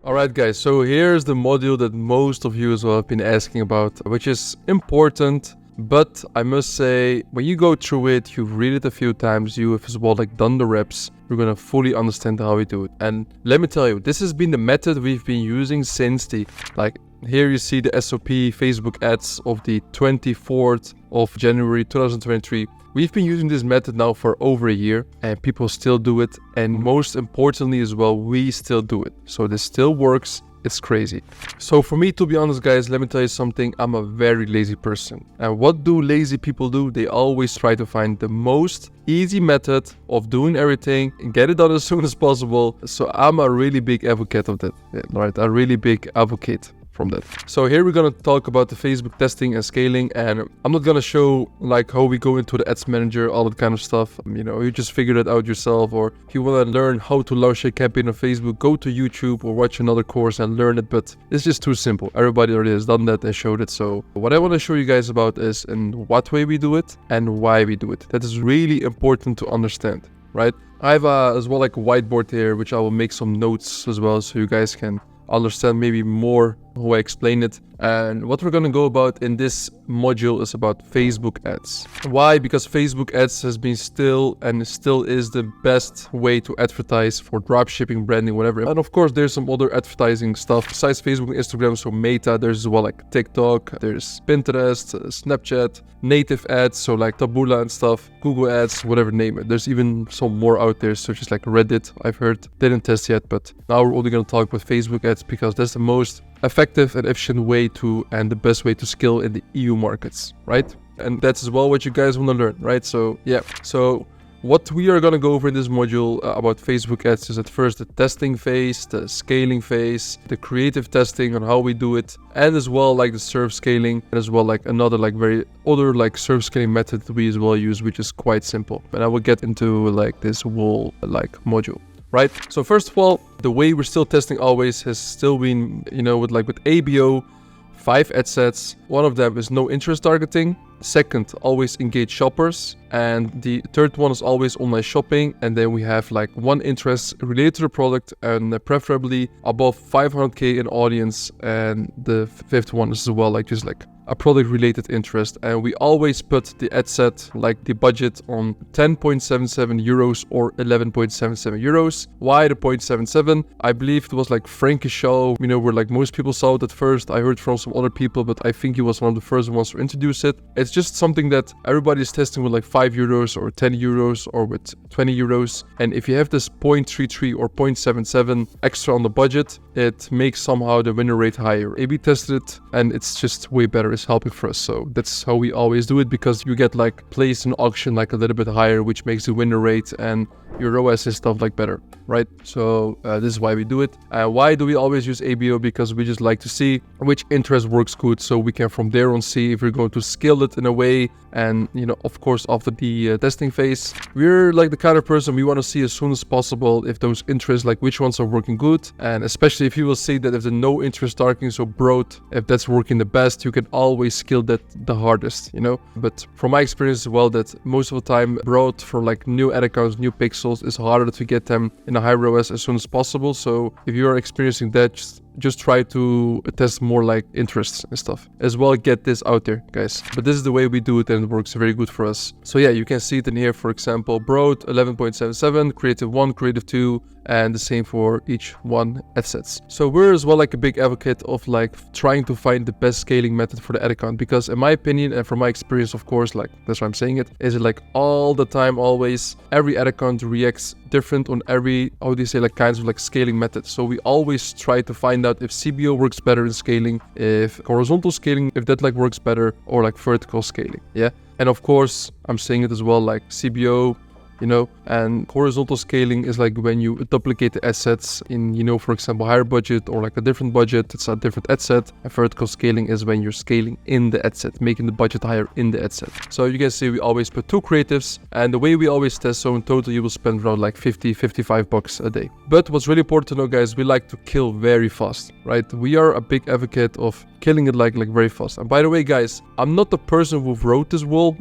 Alright guys, so here's the module that most of you as well have been asking about, which is important. But I must say, when you go through it, you've read it a few times, you have as well like done the reps, you're gonna fully understand how we do it. And let me tell you, this has been the method we've been using since the, like, here you see the SOP Facebook ads of the 24th of January 2023. We've been using this method now for over a year and people still do it. And most importantly as well, we still do it. So this still works. It's crazy. So for me, to be honest, guys, let me tell you something. I'm a very lazy person. And what do lazy people do? They always try to find the most easy method of doing everything and get it done as soon as possible. So I'm a really big advocate of that. Yeah, right? A really big advocate from that. So here we're gonna talk about the Facebook testing and scaling, and I'm not gonna show like how we go into the ads manager, all that kind of stuff. You know, you just figure that out yourself, or if you wanna learn how to launch a campaign on Facebook, go to YouTube or watch another course and learn it, but it's just too simple. Everybody already has done that and showed it. So what I wanna show you guys about is in what way we do it and why we do it. That is really important to understand, right? I have as well like a whiteboard here, which I will make some notes as well so you guys can understand maybe more how I explain it. And what we're gonna go about in this module is about Facebook ads. Why? Because Facebook ads has been still and still is the best way to advertise for dropshipping, branding, whatever. And of course, there's some other advertising stuff besides Facebook and Instagram. So Meta, there's as well like TikTok, there's Pinterest, Snapchat, native ads, so like Taboola and stuff, Google ads, whatever, name it. There's even some more out there, such as like Reddit, I've heard. Didn't test yet, but now we're only gonna talk about Facebook ads because that's the most effective and efficient way to, and the best way to scale in the EU markets, right? And that's as well what you guys want to learn, right? So yeah, so what we are going to go over in this module about Facebook ads is at first the testing phase, the scaling phase, the creative testing on how we do it, and as well like the serve scaling, and as well like another like very other like serve scaling method that we as well use, which is quite simple. And I will get into like this whole like module. Right? So first of all, the way we're still testing always has still been, you know, with ABO, 5 ad sets. One of them is no interest targeting. Second, always engage shoppers. And the third one is always online shopping. And then we have like one interest related to the product and preferably above 500k in audience. And the fifth one is as well like just like a product related interest, and we always put the ad set, like the budget, on 10.77 euros or 11.77 euros. Why the 0.77? I believe it was like Frankie's show, you know, where like most people saw it at first. I heard from some other people, but I think he was one of the first ones to introduce it. It's just something that everybody's testing with like 5 euros or 10 euros or with 20 euros. And if you have this 0.33 or 0.77 extra on the budget, it makes somehow the winner rate higher. A/B tested it and it's just way better. Is helping for us. So that's how we always do it, because you get like placed in auction like a little bit higher, which makes the winner rate and your ROAS and stuff like better, right? So this is why we do it. Why do we always use ABO? Because we just like to see which interest works good, so we can from there on see if we're going to scale it in a way. And you know, of course, after the testing phase, we're like the kind of person we want to see as soon as possible if those interests, like which ones are working good. And especially if you will see that if the no interest targeting, so broad, if that's working the best, you can always scale that the hardest, you know. But from my experience as well, that most of the time broad for like new ad accounts, new pixels, is harder to get them in a high ROAS as soon as possible. So if you are experiencing that, just try to test more like interests and stuff as well. Get this out there, guys. But this is the way we do it and it works very good for us. So yeah, you can see it in here, for example, broad 11.77, creative 1, creative 2, and the same for each one ad sets. So we're as well like a big advocate of like trying to find the best scaling method for the ad account, because in my opinion and from my experience, of course, like that's why I'm saying it, is it like all the time, always every ad account reacts different on every, how do you say, like kinds of like scaling methods. So we always try to find out if CBO works better in scaling, if horizontal scaling, if that like works better, or like vertical scaling. Yeah. And of course, I'm saying it as well, like CBO, you know, and horizontal scaling is like when you duplicate the assets in, you know, for example, higher budget or like a different budget, it's a different ad set. And vertical scaling is when you're scaling in the ad set, making the budget higher in the ad set. So you can see we always put 2 creatives, and the way we always test, so in total you will spend around like 50-55 bucks a day. But what's really important to know, guys, we like to kill very fast, right? We are a big advocate of killing it like very fast. And by the way, guys, I'm not the person who wrote this rule.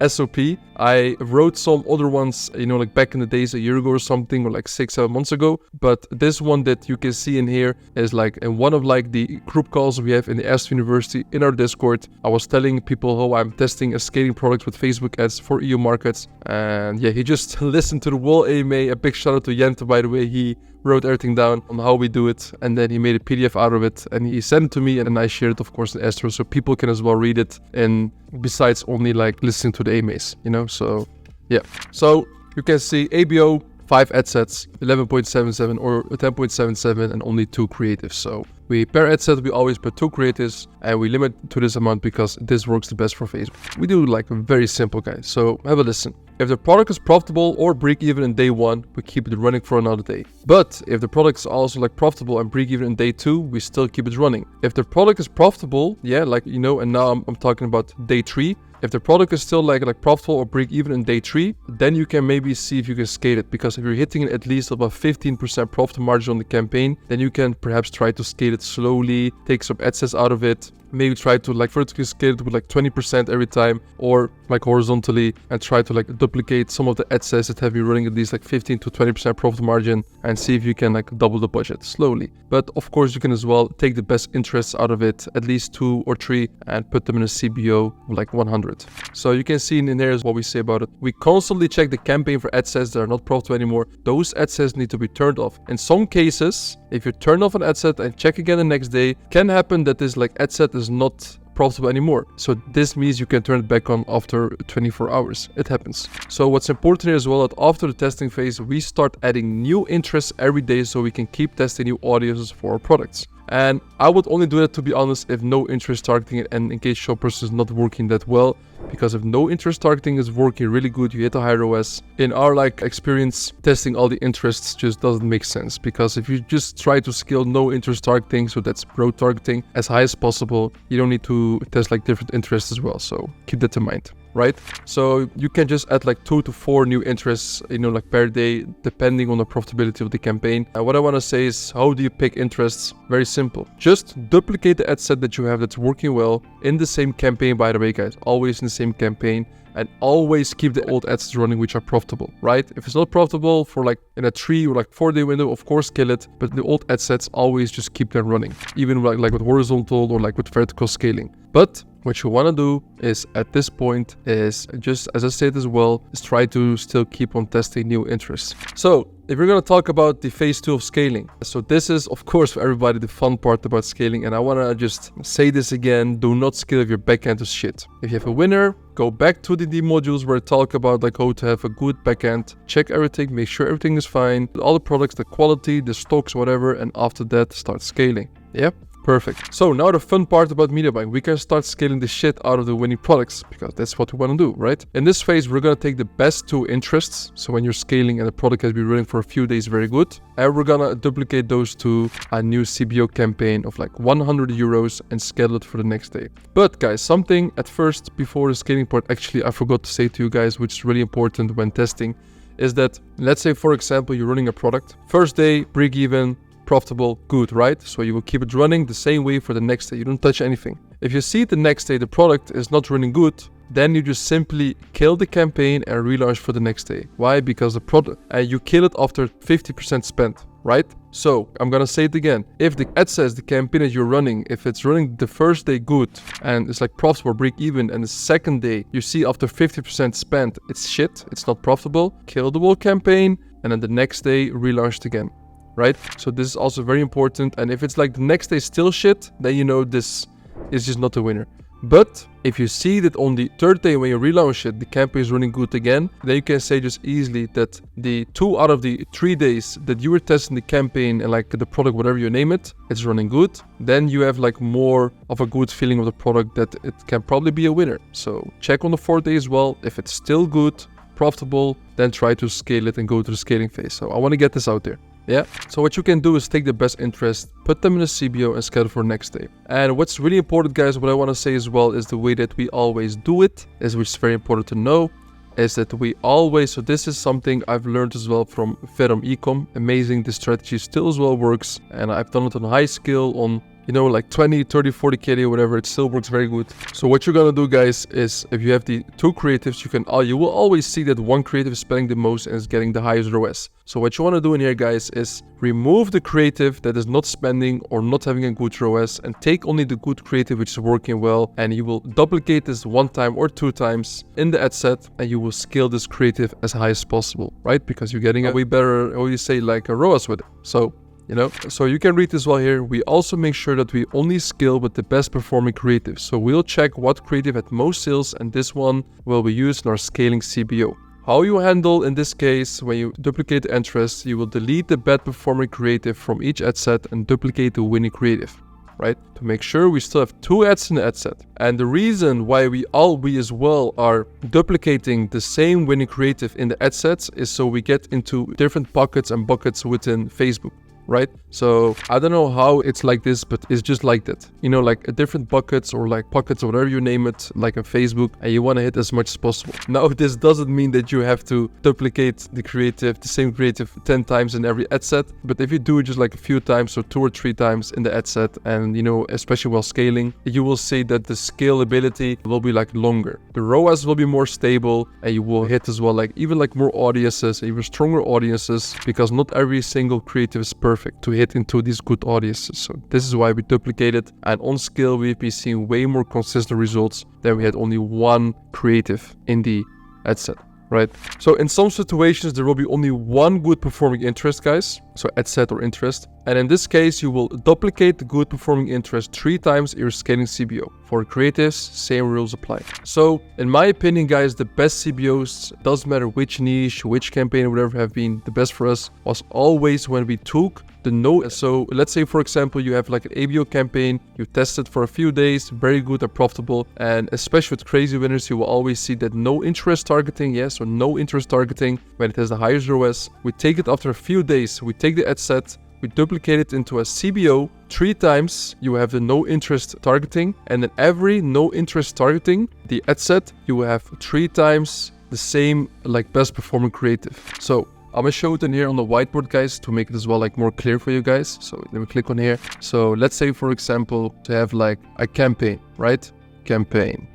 SOP. I wrote some other ones, you know, like back in the days, a year ago or something, or like 6-7 months ago. But this one that you can see in here is like in one of like the group calls we have in the Aston University in our Discord. I was telling people how I'm testing a scaling product with Facebook ads for EU markets. And yeah, he just listened to the whole AMA. A big shout out to Jente, by the way. He wrote everything down on how we do it, and then he made a PDF out of it, and he sent it to me, and then I shared it, of course, in Astro, so people can as well read it, and besides only like listening to the AMAs, you know. So yeah, so you can see ABO 5 ad sets, 11.77 or 10.77, and only 2 creatives. So we per ad set, we always put 2 creatives, and we limit to this amount because this works the best for Facebook. We do like very simple, guys. So have a listen. If the product is profitable or break even in day 1, we keep it running for another day. But if the product is also like profitable and break even in day 2, we still keep it running. If the product is profitable, yeah, like, you know, and now I'm talking about day 3. If the product is still like profitable or break even in day 3, then you can maybe see if you can scale it. Because if you're hitting at least about 15% profit margin on the campaign, then you can perhaps try to scale it slowly, take some ad sets out of it, maybe try to like vertically scale it with like 20% every time, or like horizontally, and try to like duplicate some of the ad sets that have you running at least like 15 to 20% profit margin, and see if you can like double the budget slowly. But of course you can as well take the best interests out of it, at least 2 or 3, and put them in a CBO of like 100. So you can see in there is what we say about it. We constantly check the campaign for ad sets that are not profitable anymore. Those ad sets need to be turned off. In some cases, if you turn off an ad set and check again the next day, can happen that this like ad set is not profitable anymore. So this means you can turn it back on after 24 hours. It happens. So what's important here as well, that after the testing phase, we start adding new interests every day so we can keep testing new audiences for our products. And I would only do that, to be honest, if no interest targeting and engaged shoppers is not working that well. Because if no interest targeting is working really good, you hit a higher OS. In our like experience, testing all the interests just doesn't make sense. Because if you just try to scale no interest targeting, so that's broad targeting, as high as possible, you don't need to test like different interests as well. So keep that in mind. Right? So you can just add like 2 to 4 new interests, you know, like per day, depending on the profitability of the campaign. And what I want to say is, how do you pick interests? Very simple. Just duplicate the ad set that you have that's working well in the same campaign, by the way, guys. Always in the same campaign. And always keep the old ads running which are profitable, right? If it's not profitable for like in a 3 or like 4-day window, of course kill it. But the old ad sets, always just keep them running. Even like with horizontal or like with vertical scaling. But what you want to do is at this point is just, as I said as well, is try to still keep on testing new interests. So if we're going to talk about the phase 2 of scaling. So this is, of course, for everybody, the fun part about scaling. And I want to just say this again. Do not scale if your backend is shit. If you have a winner, go back to the modules where I talk about like how to have a good backend. Check everything, make sure everything is fine. All the products, the quality, the stocks, whatever. And after that, start scaling. Yep. Perfect. So now the fun part about media buying, we can start scaling the shit out of the winning products, because that's what we want to do, right? In this phase, we're going to take the best 2 interests. So when you're scaling and the product has been running for a few days, very good. And we're going to duplicate those to a new CBO campaign of like 100 euros and schedule it for the next day. But guys, something at first before the scaling part, actually, I forgot to say to you guys, which is really important when testing, is that let's say, for example, you're running a product. First day, break even, profitable, good, right? So you will keep it running the same way for the next day. You don't touch anything. If you see the next day the product is not running good, then you just simply kill the campaign and relaunch for the next day. Why? Because the product, you kill it after 50% spent, right? So I'm gonna say it again. If the ad says the campaign that you're running, if it's running the first day good and it's like profitable, break even, and the second day you see after 50% spent it's shit, it's not profitable, kill the whole campaign, and then the next day relaunch it again. Right? So this is also very important. And if it's like the next day still shit, then you know this is just not a winner. But if you see that on the 3rd day when you relaunch it, the campaign is running good again, then you can say just easily that the 2 out of the 3 days that you were testing the campaign and like the product, whatever you name it, it's running good. Then you have like more of a good feeling of the product that it can probably be a winner. So check on the 4th day as well. If it's still good, profitable, then try to scale it and go to the scaling phase. So I want to get this out there. Yeah, so what you can do is take the best interest, put them in a CBO and schedule for next day. And what's really important, guys, what I want to say as well is the way that we always do it, is which is very important to know, is that we always, so this is something I've learned as well from Verum Ecom. Amazing, this strategy still as well works, and I've done it on high scale on you know, like 20, 30, 40 KD or whatever, it still works very good. So what you're gonna do, guys, is if you have the two creatives, you will always see that one creative is spending the most and is getting the highest ROAS. So what you want to do in here, guys, is remove the creative that is not spending or not having a good ROAS and take only the good creative which is working well, and you will duplicate this 1 time or 2 times in the ad set, and you will scale this creative as high as possible, right? Because you're getting a way better, how you say, like a ROAS with it. So, you know, so you can read this well here. We also make sure that we only scale with the best performing creatives. So we'll check what creative had most sales, and this one will be used in our scaling CBO. How you handle in this case, when you duplicate the interest, you will delete the bad performing creative from each ad set and duplicate the winning creative, right? To make sure we still have 2 ads in the ad set. And the reason why we as well are duplicating the same winning creative in the ad sets is so we get into different pockets and buckets within Facebook, right? So I don't know how it's like this, but it's just like that, you know, like a different buckets or like pockets or whatever you name it, like on Facebook, and you want to hit as much as possible. Now, this doesn't mean that you have to duplicate the same creative 10 times in every ad set, but if you do it just like a few times or 2 or 3 times in the ad set, and you know, especially while scaling, you will see that the scalability will be like longer. The ROAS will be more stable, and you will hit as well like even like more audiences, even stronger audiences, because not every single creative is perfect to hit into these good audiences. So this is why we duplicate it, and on scale we've been seeing way more consistent results than we had only 1 creative in the ad set, right? So in some situations there will be only 1 good performing interest, guys, so ad set or interest, and in this case you will duplicate the good performing interest 3 times in your scaling CBO. For creatives, same rules apply. So in my opinion, guys, the best CBOs, doesn't matter which niche, which campaign or whatever, have been the best for us was always when we took the no. So let's say, for example, you have like an ABO campaign, you test it for a few days, very good and profitable, and especially with crazy winners, you will always see that no interest targeting, yes, or no interest targeting when it has the highest ROAS. We take it after a few days, we take the ad set, we duplicate it into a CBO 3 times, you have the no interest targeting, and then every no interest targeting, the ad set, you will have 3 times the same like best performing creative. So I'm gonna show it in here on the whiteboard, guys, to make it as well like more clear for you guys. So let me click on here. So let's say, for example, to have like a campaign, right? Campaign.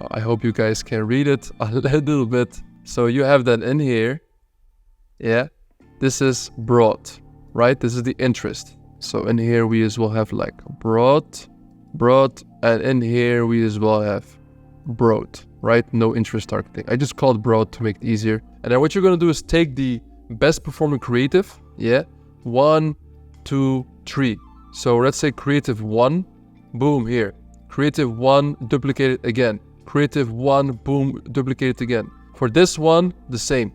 I hope you guys can read it a little bit. So you have that in here. Yeah. This is broad, right? This is the interest. So in here we as well have like broad, and in here we as well have broad, right? No interest targeting. I just call it broad to make it easier. And then what you're gonna do is take the best performing creative, yeah, 1, 2, 3. So let's say creative 1, boom, here. Creative 1, duplicate it again. Creative 1, boom, duplicate it again. For this one, the same.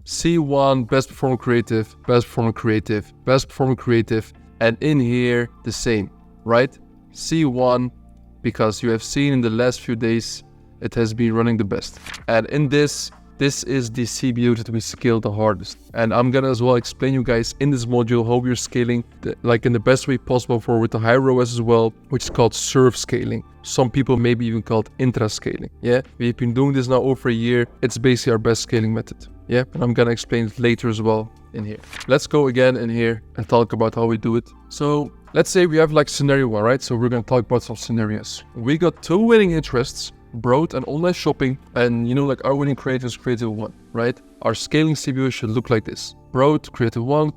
C1, best performing creative, best performing creative, best performing creative, and in here the same, right? C1, because you have seen in the last few days it has been running the best. And in this is the CBO that we scale the hardest. And I'm gonna as well explain you guys in this module how we're scaling like in the best way possible for with the high ROAS as well, which is called serve scaling. Some people maybe even called intra scaling. Yeah, we've been doing this now over a year. It's basically our best scaling method. Yeah, and I'm gonna explain it later as well in here. Let's go again in here and talk about how we do it. So let's say we have like scenario 1, right? So we're gonna talk about some scenarios. We got 2 winning interests, broad and online shopping, and you know, like our winning creative is creative 1, right? Our scaling CBO should look like this: broad, creative 1,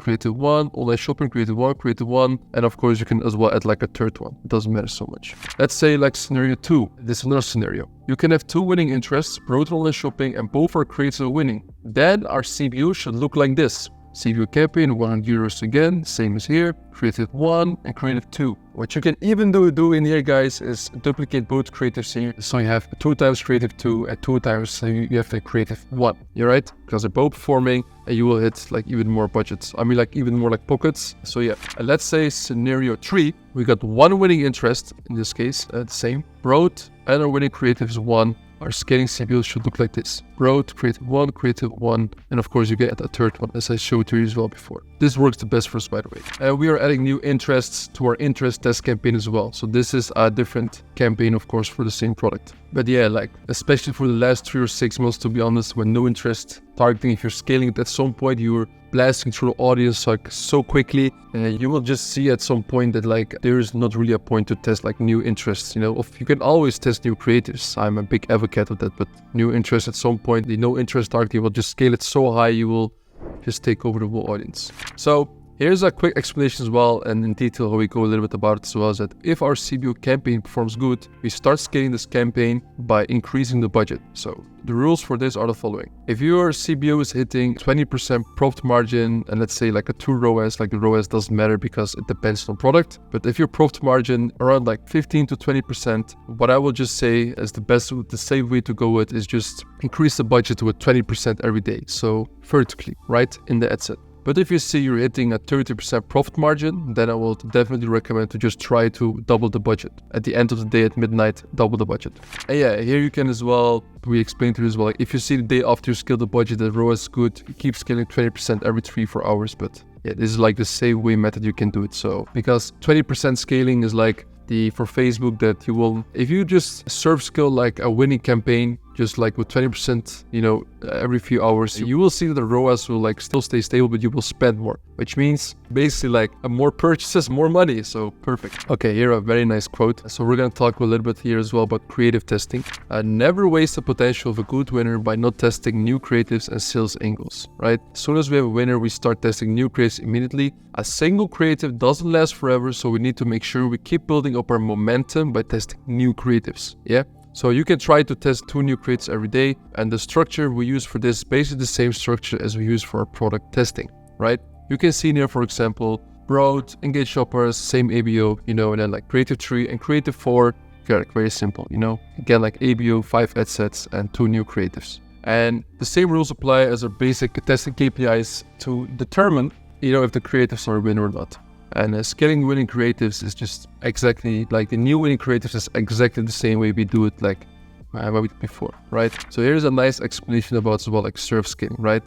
online shopping, creative 1, and of course you can as well add like a third one. It doesn't matter so much. Let's say like scenario 2. This is another scenario. You can have 2 winning interests, broad and online shopping, and both are creative winning. Then our CBO should look like this: CBO campaign, 100 euros again, same as here, creative 1 and creative 2. What you can even do in here, guys, is duplicate both creatives here. So you have 2 times creative 2 and 2 times you have the creative 1. You're right? Because they're both performing and you will hit like even more budgets. I mean like even more like pockets. So yeah, and let's say scenario 3, we got 1 winning interest, in this case, the same, broad, and our winning creative is 1. Our scaling CBO should look like this: broad, creative 1, and of course you get a third one, as I showed to you as well before. This works the best for us, by the way. We are adding new interests to our interest test campaign as well. So this is a different campaign, of course, for the same product. But yeah, like especially for the last 3 or 6 months, to be honest, when no interest targeting, if you're scaling it, at some point you're blasting through the audience like so quickly, you will just see at some point that like there is not really a point to test like new interests. You know, you can always test new creatives. I'm a big advocate of that, but new interest at some point, the no interest target will just scale it so high you will just take over the whole audience. So here's a quick explanation as well, and in detail how we go a little bit about it as well, is that if our CBO campaign performs good, we start scaling this campaign by increasing the budget. So the rules for this are the following. If your CBO is hitting 20% profit margin, and let's say like a 2 ROAS, like the ROAS doesn't matter because it depends on product, but if your profit margin around like 15 to 20%, what I will just say is the safe way to go with is just increase the budget to a 20% every day. So vertically, right, in the ad set. But if you see you're hitting a 30% profit margin, then I will definitely recommend to just try to double the budget. At the end of the day at midnight, double the budget. And yeah, here you can as well, we explained to you as well, like if you see the day after you scale the budget, the ROAS is good, you keep scaling 20% every 3-4 hours. But yeah, this is like the same way method you can do it. So because 20% scaling is like for Facebook that you will, if you just serve scale like a winning campaign, just like with 20%, you know, every few hours, you will see that the ROAS will like still stay stable, but you will spend more, which means basically like more purchases, more money. So perfect. Okay, here a very nice quote. So we're going to talk a little bit here as well about creative testing. Never waste the potential of a good winner by not testing new creatives and sales angles, right? As soon as we have a winner, we start testing new creatives immediately. A single creative doesn't last forever, so we need to make sure we keep building up our momentum by testing new creatives. Yeah. So you can try to test 2 new creatives every day, and the structure we use for this is basically the same structure as we use for our product testing, right? You can see here, for example, broad, engaged shoppers, same ABO, you know, and then like creative 3 and creative 4, like very simple, you know, again like ABO, 5 ad sets and 2 new creatives. And the same rules apply as our basic testing KPIs to determine, you know, if the creatives are a winner or not. And scaling winning creatives is just exactly like the new winning creatives is exactly the same way we do it like what we did before, right? So here's a nice explanation about as well like serve scaling, right?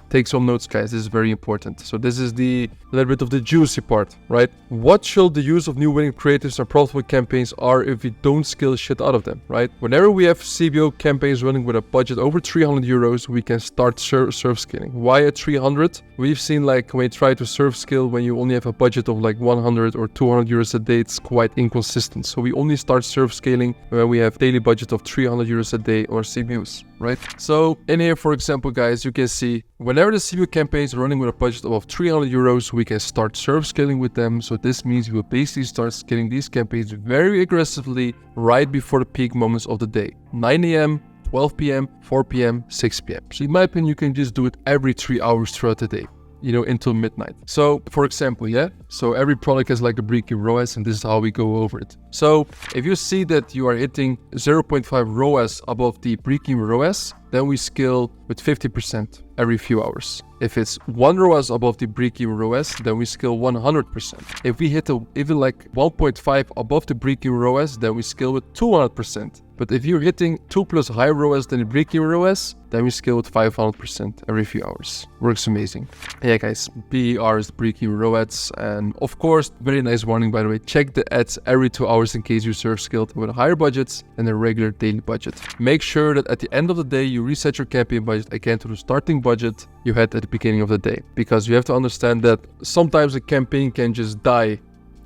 Take some notes, guys. This is very important. So this is the little bit of the juicy part, right? What should the use of new winning creatives and profitable campaigns are if we don't scale shit out of them, right? Whenever we have CBO campaigns running with a budget over 300 euros, we can start serve scaling. Why at 300? We've seen like when you try to serve scale when you only have a budget of like 100 or 200 euros a day, it's quite inconsistent. So we only start serve scaling when we have daily budget of 300 euros a day or CBOs, right? So in here, for example, guys, you can see whenever the CBO campaign is running with a budget of 300 euros, we can start serve scaling with them. So this means we will basically start scaling these campaigns very aggressively right before the peak moments of the day. 9 a.m., 12 p.m., 4 p.m., 6 p.m. So in my opinion, you can just do it every 3 hours throughout the day, you know, until midnight. So for example, yeah, so every product has like a break-even ROAS, and this is how we go over it. So if you see that you are hitting 0.5 ROAS above the break-even ROAS, then we scale with 50% every few hours. If it's 1 ROAS above the break-even ROAS, then we scale 100%. If we hit even like 1.5 above the break-even ROAS, then we scale with 200%. But if you're hitting 2 plus higher ROAS than the break-even ROAS, then we scale with 500% every few hours. Works amazing. Yeah, guys, BER is the break-even ROAS. And of course, very nice warning, by the way, check the ads every 2 hours in case you serve scaled with higher budgets than a regular daily budget. Make sure that at the end of the day, you reset your campaign budget again to the starting budget you had at the beginning of the day. Because you have to understand that sometimes a campaign can just die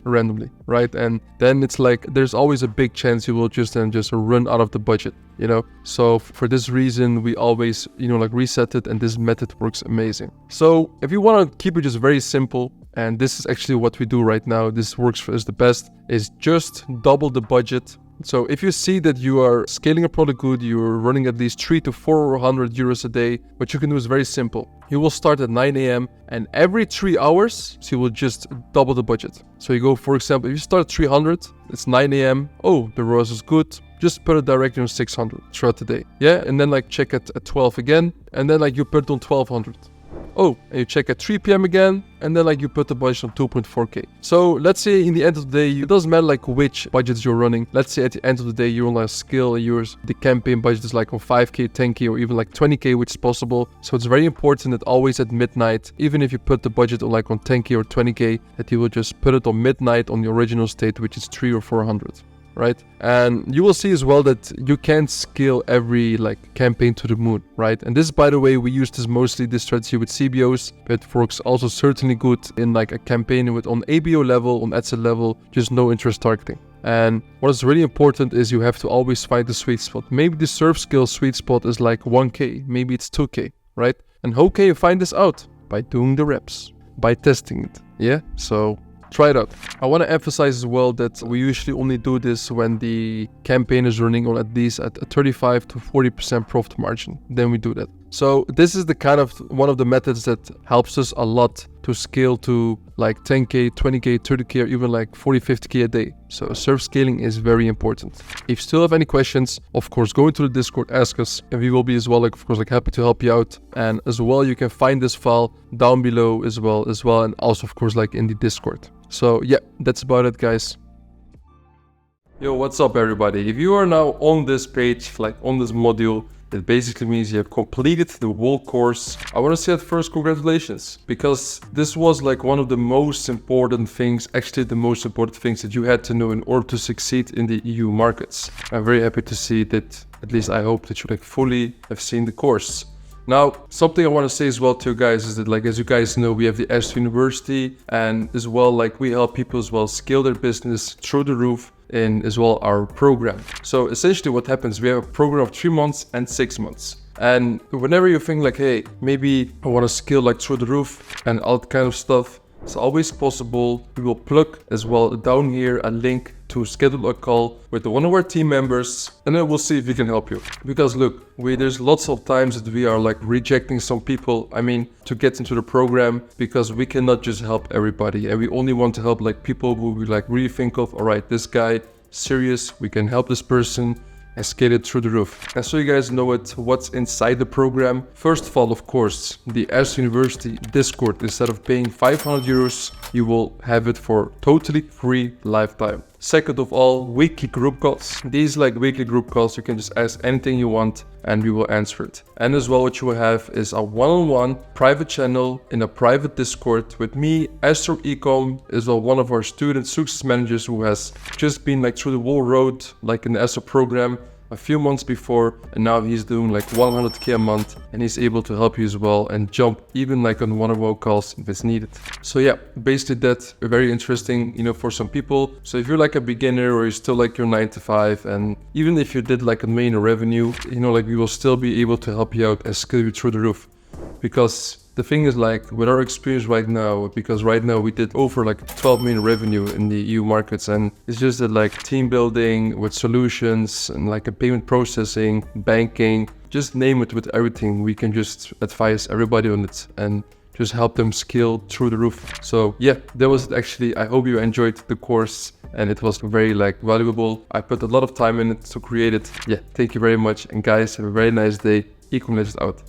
randomly, right? And then it's like there's always a big chance you will just run out of the budget, you know? So for this reason, we always, you know, like reset it, and this method works amazing. So if you want to keep it just very simple, and this is actually what we do right now, this works for us the best, is just double the budget. So if you see that you are scaling a product good, you're running at least 300 to 400 euros a day, what you can do is very simple. You will start at 9 a.m. and every 3 hours, so you will just double the budget. So you go, for example, if you start at 300, it's 9 a.m. Oh, the ROAS is good. Just put it directly on 600 throughout the day. Yeah, and then like check it at 12 again, and then like you put it on 1200. Oh, and you check at 3 p.m. again, and then like you put the budget on 2.4k. So let's say in the end of the day, it doesn't matter like which budgets you're running. Let's say at the end of the day, you're on a scale and the campaign budget is like on 5k, 10k, or even like 20k, which is possible. So it's very important that always at midnight, even if you put the budget on like on 10k or 20k, that you will just put it on midnight on the original state, which is 300 or 400. right? And you will see as well that you can't scale every like campaign to the moon, right? And this, by the way, we use this strategy with CBOs, but Faruk's also certainly good in like a campaign with on ABO level, on ad set level, just no interest targeting. And what is really important is you have to always find the sweet spot. Maybe the surf skill sweet spot is like 1K, maybe it's 2K, right? And how can you find this out? By doing the reps, by testing it, yeah? So try it out. I want to emphasize as well that we usually only do this when the campaign is running on at least at a 35 to 40% profit margin. Then we do that. So this is the kind of one of the methods that helps us a lot to scale to like 10K, 20K, 30K, or even like 40, 50K a day. So surf scaling is very important. If you still have any questions, of course, go into the Discord, ask us, and we will be as well, like, of course, like happy to help you out. And as well, you can find this file down below as well, and also, of course, like in the Discord. So yeah, that's about it, guys. Yo, what's up, everybody? If you are now on this page, like on this module, it basically means you have completed the whole course. I want to say at first, congratulations, because this was like one of the most important things, actually the most important things that you had to know in order to succeed in the EU markets. I'm very happy to see that, at least I hope that you like fully have seen the course. Now, something I want to say as well to you guys is that, like, as you guys know, we have the S University, and as well, like, we help people as well scale their business through the roof in as well our program. So essentially what happens, we have a program of 3 months and 6 months. And whenever you think like, hey, maybe I want to scale like through the roof and all that kind of stuff, it's always possible. We will plug as well down here a link to schedule a call with one of our team members, and then we'll see if we can help you. Because look, there's lots of times that we are like rejecting some people, to get into the program, because we cannot just help everybody, and we only want to help like people who we like really think of, all right, this guy, serious, we can help this person and scale it through the roof. And so you guys know what's inside the program. First of all, of course, the S University Discord, instead of paying 500 euros, you will have it for totally free lifetime. Second of all, weekly group calls. These like weekly group calls, you can just ask anything you want and we will answer it. And as well, what you will have is a one-on-one private channel in a private Discord with me, Astro Ecom, as well one of our student success managers who has just been like through the whole road, like in the Astro program a few months before, and now he's doing like 100K a month, and he's able to help you as well and jump even like on one-on-one calls if it's needed. So yeah, basically that's very interesting, for some people. So if you're like a beginner or you're still like your 9 to 5, and even if you did like a million revenue, like we will still be able to help you out and scale you through the roof. Because the thing is, like, with our experience right now, because right now we did over like 12 million revenue in the EU markets, and it's just that like team building with solutions and like a payment processing, banking, just name it, with everything, we can just advise everybody on it and just help them scale through the roof. So yeah, that was it actually. I hope you enjoyed the course and it was very like valuable. I put a lot of time in it to create it. Yeah, thank you very much. And guys, have a very nice day. Ecom Legend out.